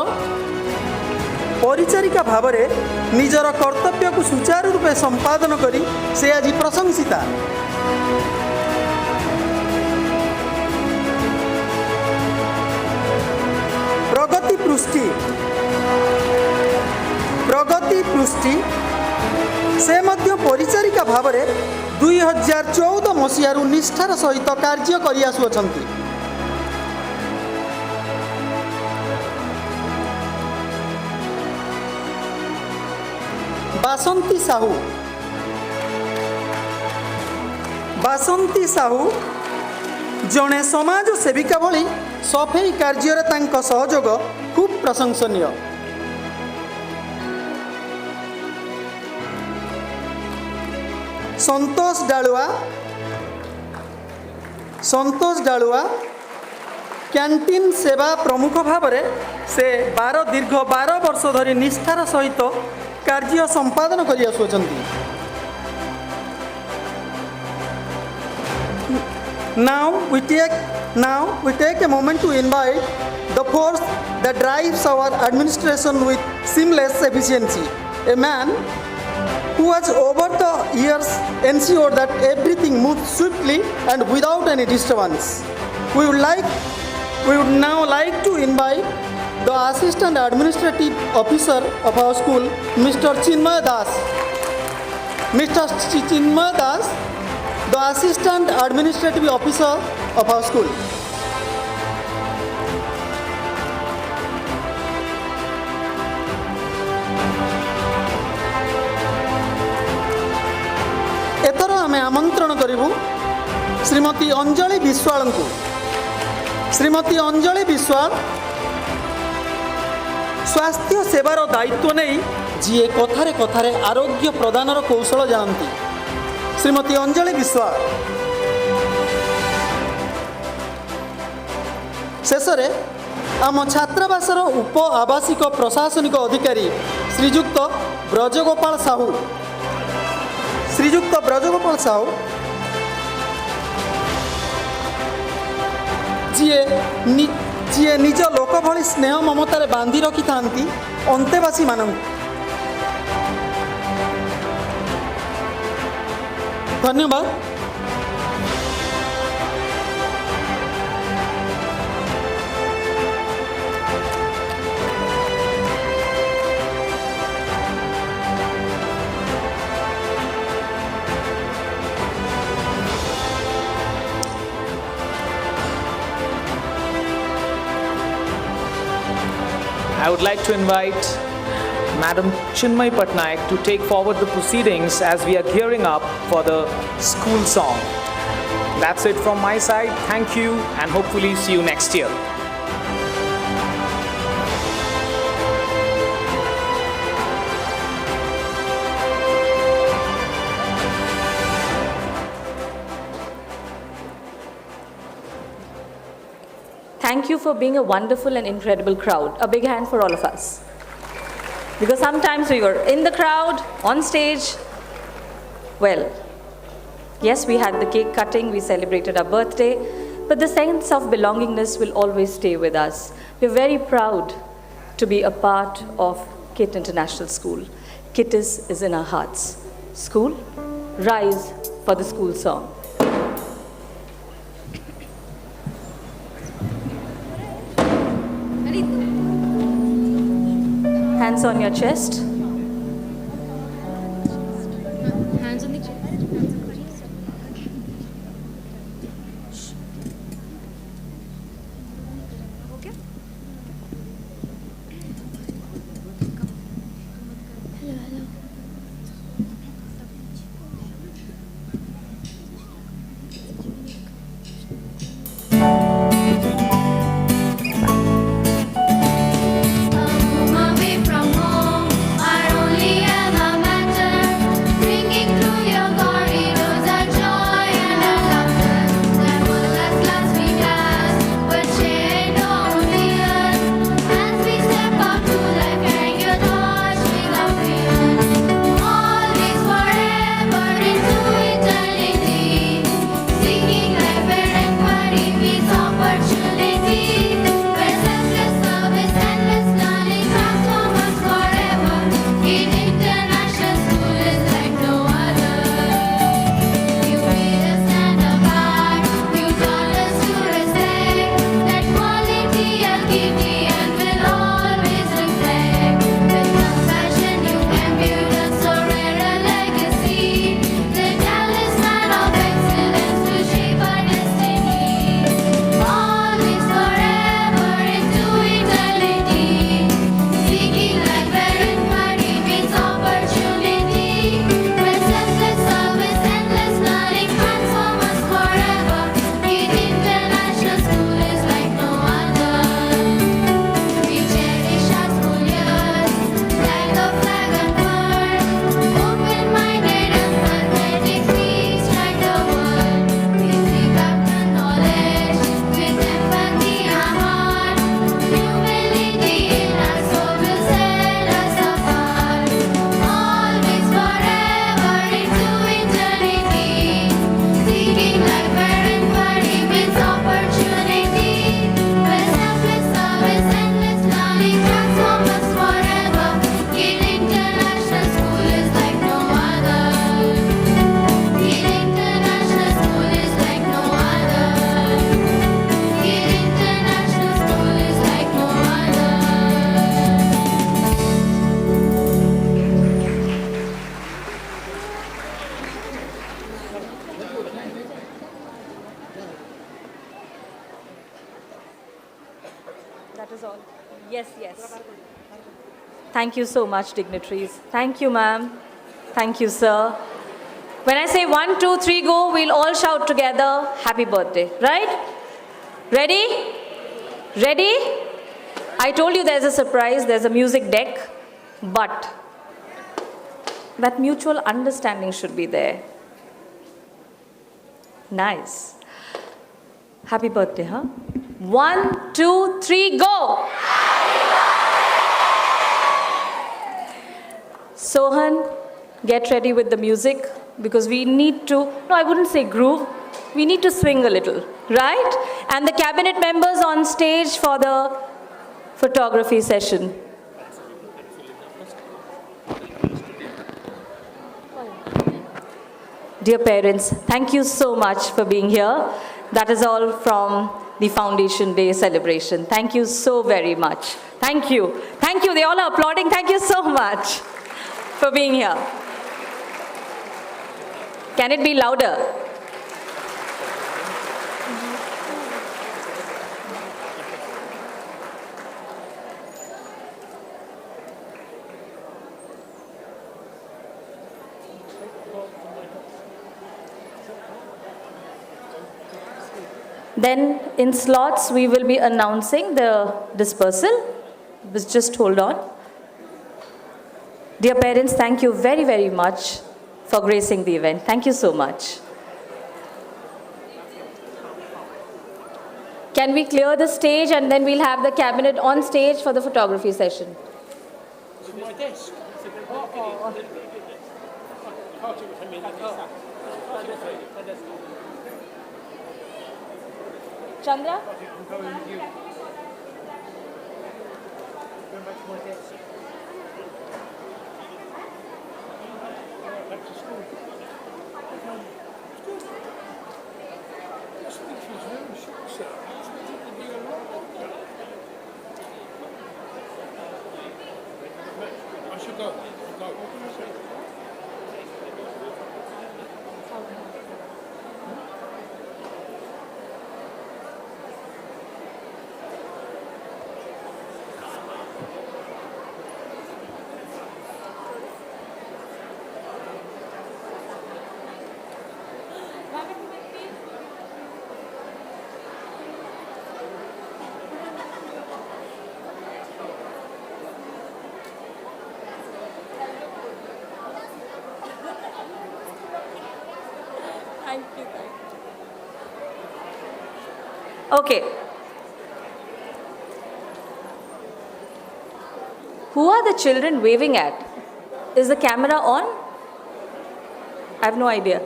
परिचारिका भाव में निजर कर्तव्य को सुचारू रूपे संपादन करी से आज प्रशंसिता। प्रगति पृष्टि से मध्य परिचारिका भाव में 2014 मसीहारू निष्ठार सहित कार्य करि आसुअछन्ति। बासंती साहू जड़े समाज सेविका भली सफेई कार्य तांको सहयोग खूब प्रशंसनीय। संतोष डालुआ କ୍ୟାଣ୍ଟିନ୍ ସେବା ପ୍ରମୁଖ ଭାବରେ ସେ ଦୀର୍ଘ 12 ବର୍ଷ ଧରି ନିଷ୍ଠାର ସହିତ କାର୍ଯ୍ୟ ସମ୍ପାଦନ କରି ଆସୁଅଛନ୍ତି। Now we take a moment to invite the force that drives our administration with seamless efficiency. A man who has over the years ensured that everything moves swiftly and without any disturbance. We would now like to invite the Assistant Administrative Officer of our school, Mr. Chinmay Das. Mr. Chinmay Das, the Assistant Administrative Officer of our school. एथर आम आमंत्रण करूँ श्रीमती अंजलि विश्वाल को। श्रीमती अंजलि विश्वाल स्वास्थ्य सेवार दायित्व नहीं जी कथारे कथारे आरोग्य प्रदानर कौशल जानती। श्रीमती अंजलि विश्वाल शेष आम छात्रावासर उप आवासिक प्रशासनिक अधिकारी श्रीजुक्त ब्रजगोपाल साहू जी निज लोक भली स्नेह ममतार बांधि रखि थांती अंतेवासी मानक धन्यवाद। I would like to invite Madam Chinmay Patnaik to take forward the proceedings as we are gearing up for the school song. That's it from my side. Thank you and hopefully see you next year. Thank you for being a wonderful and incredible crowd. A big hand for all of us. Because sometimes we were in the crowd, on stage. Well, yes, we had the cake cutting, we celebrated our birthday, but the sense of belongingness will always stay with us. We're very proud to be a part of KiiT International School. KiiT is in our hearts. School, rise for the school song. Hands on your chest. Hands on the chest. Okay. Hello. Away from home, I only am a matter, bringing through your Yes, yes. Thank you so much, dignitaries. Thank you, ma'am. Thank you, sir. When I say 1, 2, 3, go, we'll all shout together, happy birthday, right? Ready? Ready? I told you there's a surprise, there's a music deck, but that mutual understanding should be there. Nice. Happy birthday, huh? 1, 2, 3, go! Sohan, get ready with the music because we need to, no, I wouldn't say groove, we need to swing a little, right? And the cabinet members on stage for the photography session. Dear parents, thank you so much for being here. That is all from the Foundation Day celebration. Thank you so very much. Thank you. Thank you. They all are applauding. Thank you so much for being here. Can it be louder? Then in slots, we will be announcing the dispersal. Just hold on. Dear parents, thank you very, very much for gracing the event. Thank you so much. Can we clear the stage and then we'll have the cabinet on stage for the photography session? My desk. Chandra? I should go. Okay. Who are the children waving at? Is the camera on? I have no idea.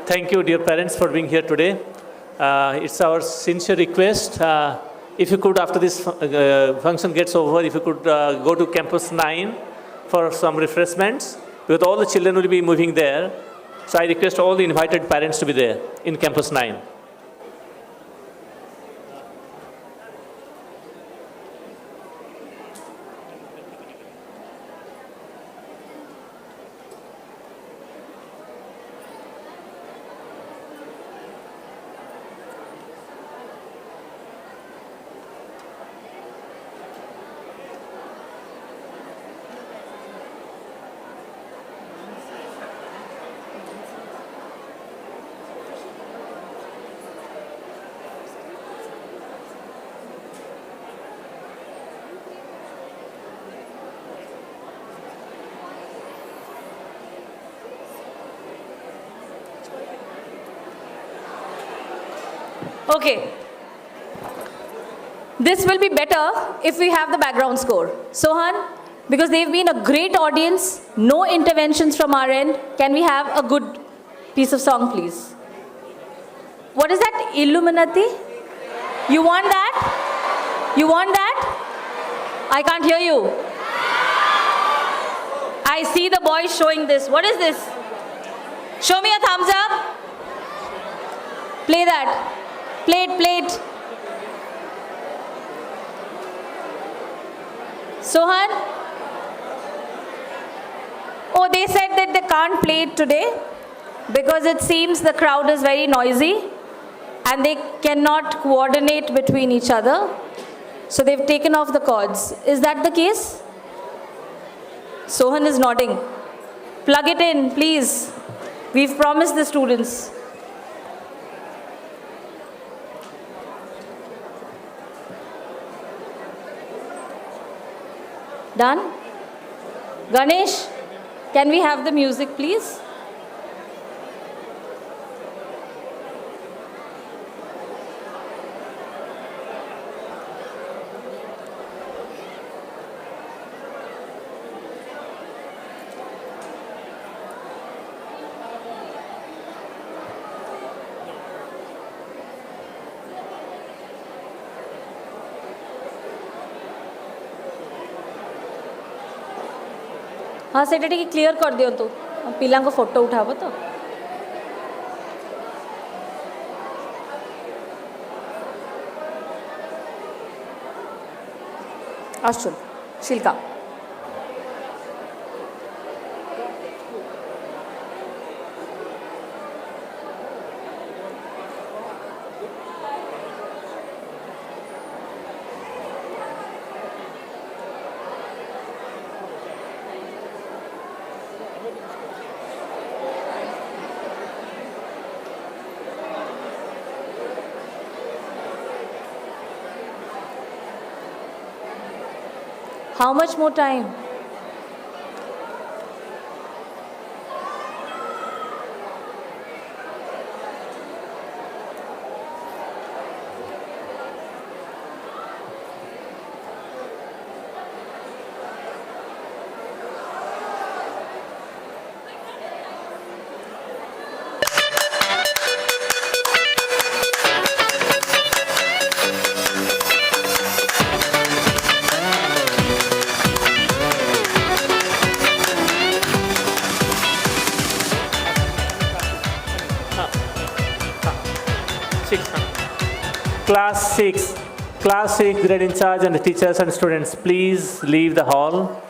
Thank you, dear parents, for being here today. It's our sincere request. If you could, after this function gets over, if you could go to Campus 9 for some refreshments, because all the children will be moving there. So I request all the invited parents to be there in Campus 9. Okay. This will be better if we have the background score. Sohan, because they've been a great audience, no interventions from our end. Can we have a good piece of song, please? What is that? Illuminati? You want that? You want that? I can't hear you. I see the boys showing this. What is this? Show me a thumbs up. Play that. Play it, play it. Sohan? Oh, they said that they can't play it today because it seems the crowd is very noisy and they cannot coordinate between each other. So they've taken off the cords. Is that the case? Sohan is nodding. Plug it in, please. We've promised the students. Done? Ganesh, can we have the music, please? हाँ से clear कर दियो तो पिला को photo उठाब तो Arjun शिल्का How much more time? Class 6 grade in charge and the teachers and students, please leave the hall.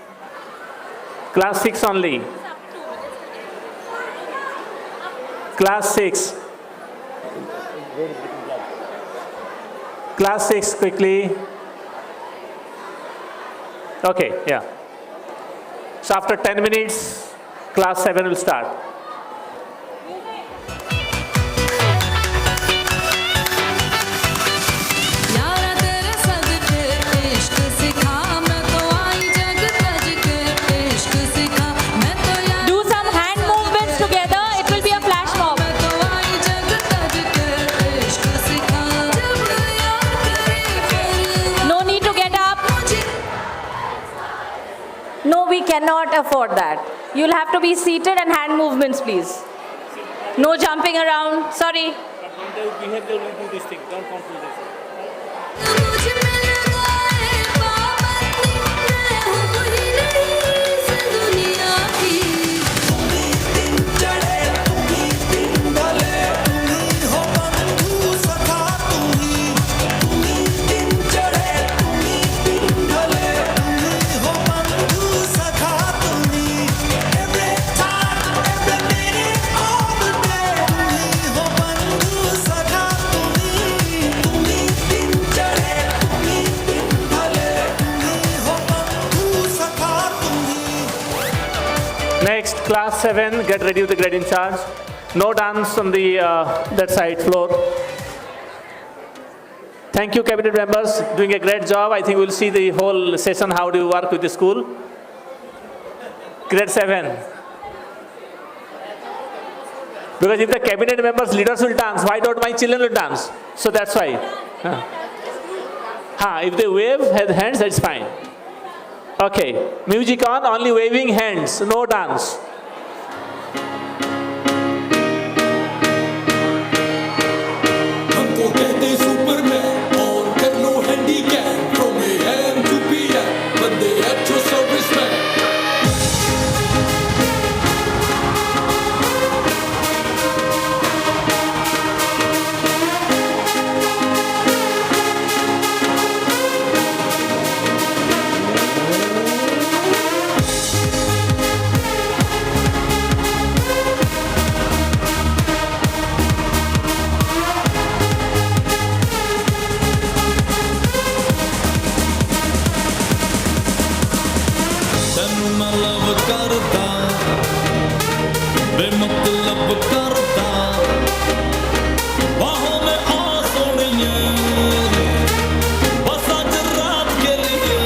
Class 6 only. Class 6. Class 6 quickly. Okay, yeah. So after 10 minutes, class 7 will start. Cannot afford that. You'll have to be seated and hand movements, please. No jumping around. Sorry. But when they behave, they will do this thing. Don't confuse this. Next, class 7, get ready with the grade in charge. No dance on the that side floor. Thank you, cabinet members, doing a great job. I think we'll see the whole session, how do you work with the school. Grade 7. Because if the cabinet members, leaders will dance, why don't my children will dance? So that's why. If they wave hands, that's fine. Okay, music on, only waving hands, no dance. ਤੈਨੂੰ ਮੈਂ ਲਵ ਕਰਦਾ ਬੇਮਤਲਬ ਕਰਦਾ ਬਾਹੋਂ ਮੈਂ ਆ ਸੋਹਣੀਏ ਬਸ ਅੱਜ ਰਾਤ ਕੇ लिए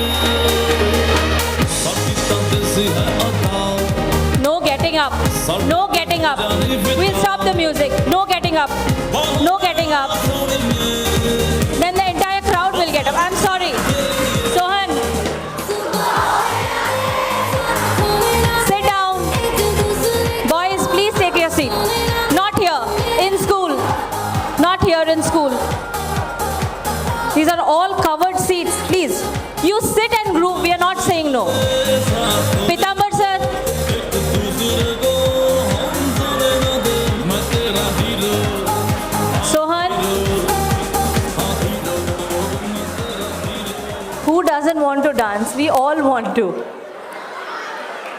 ਸਾਡੀ ਤਾਂ ਦੇਸੀ ਹੈ ਅਦਾ No getting up. No getting up. We'll stop the music. No getting up. No getting up. Then the entire crowd will get up. I'm sorry. Sohan. Sit down. Boys, please take your seat. Not here. In school. Not here in school. These are all covered seats. Please. You sit and group. We are not saying no. Pitambar sir. Sohan. Who doesn't want to dance? We all want to.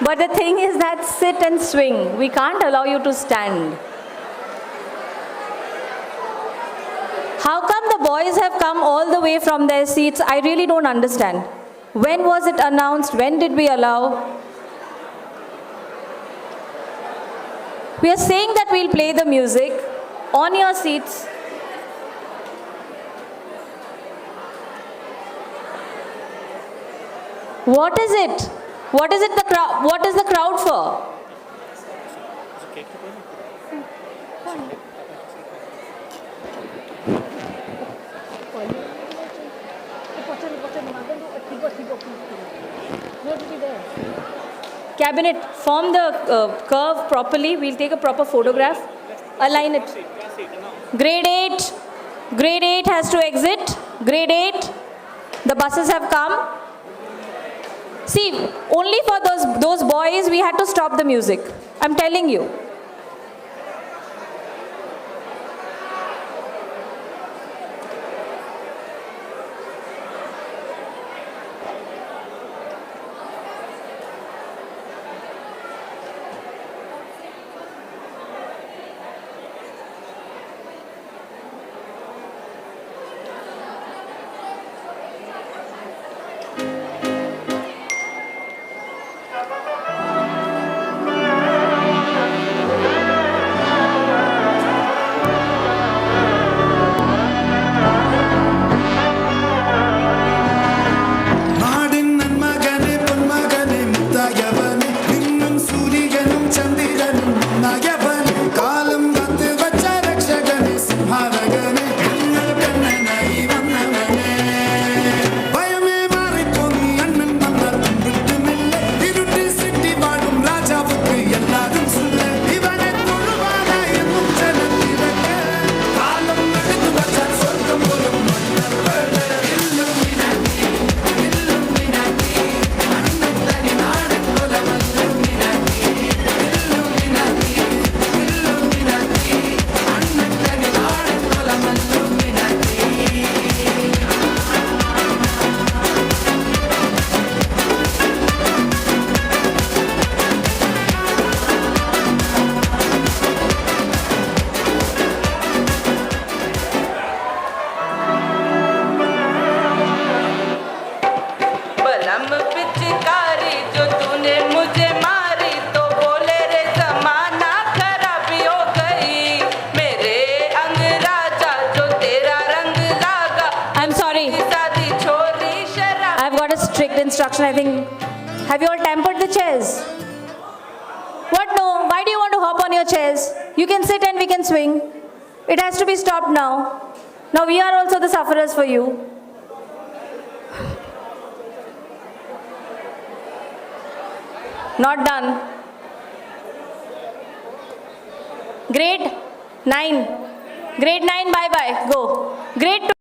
But the thing is that sit and swing. We can't allow you to stand. How come the boys have come all the way from their seats? I really don't understand. When was it announced? When did we allow? We are saying that we'll play the music on your seats. What is it? What is it the crowd? What is the crowd for? Cabinet, form the curve properly. We'll take a proper photograph. Align it. Grade 8. Grade 8 has to exit. Grade 8. The buses have come. See, only for those boys we had to stop the music. I'm telling you. Instruction, I think. Have you all tempered the chairs? What no? Why do you want to hop on your chairs? You can sit and we can swing. It has to be stopped now. Now we are also the sufferers for you. Not done. Grade 9. Grade 9, bye-bye. Go. Grade 2.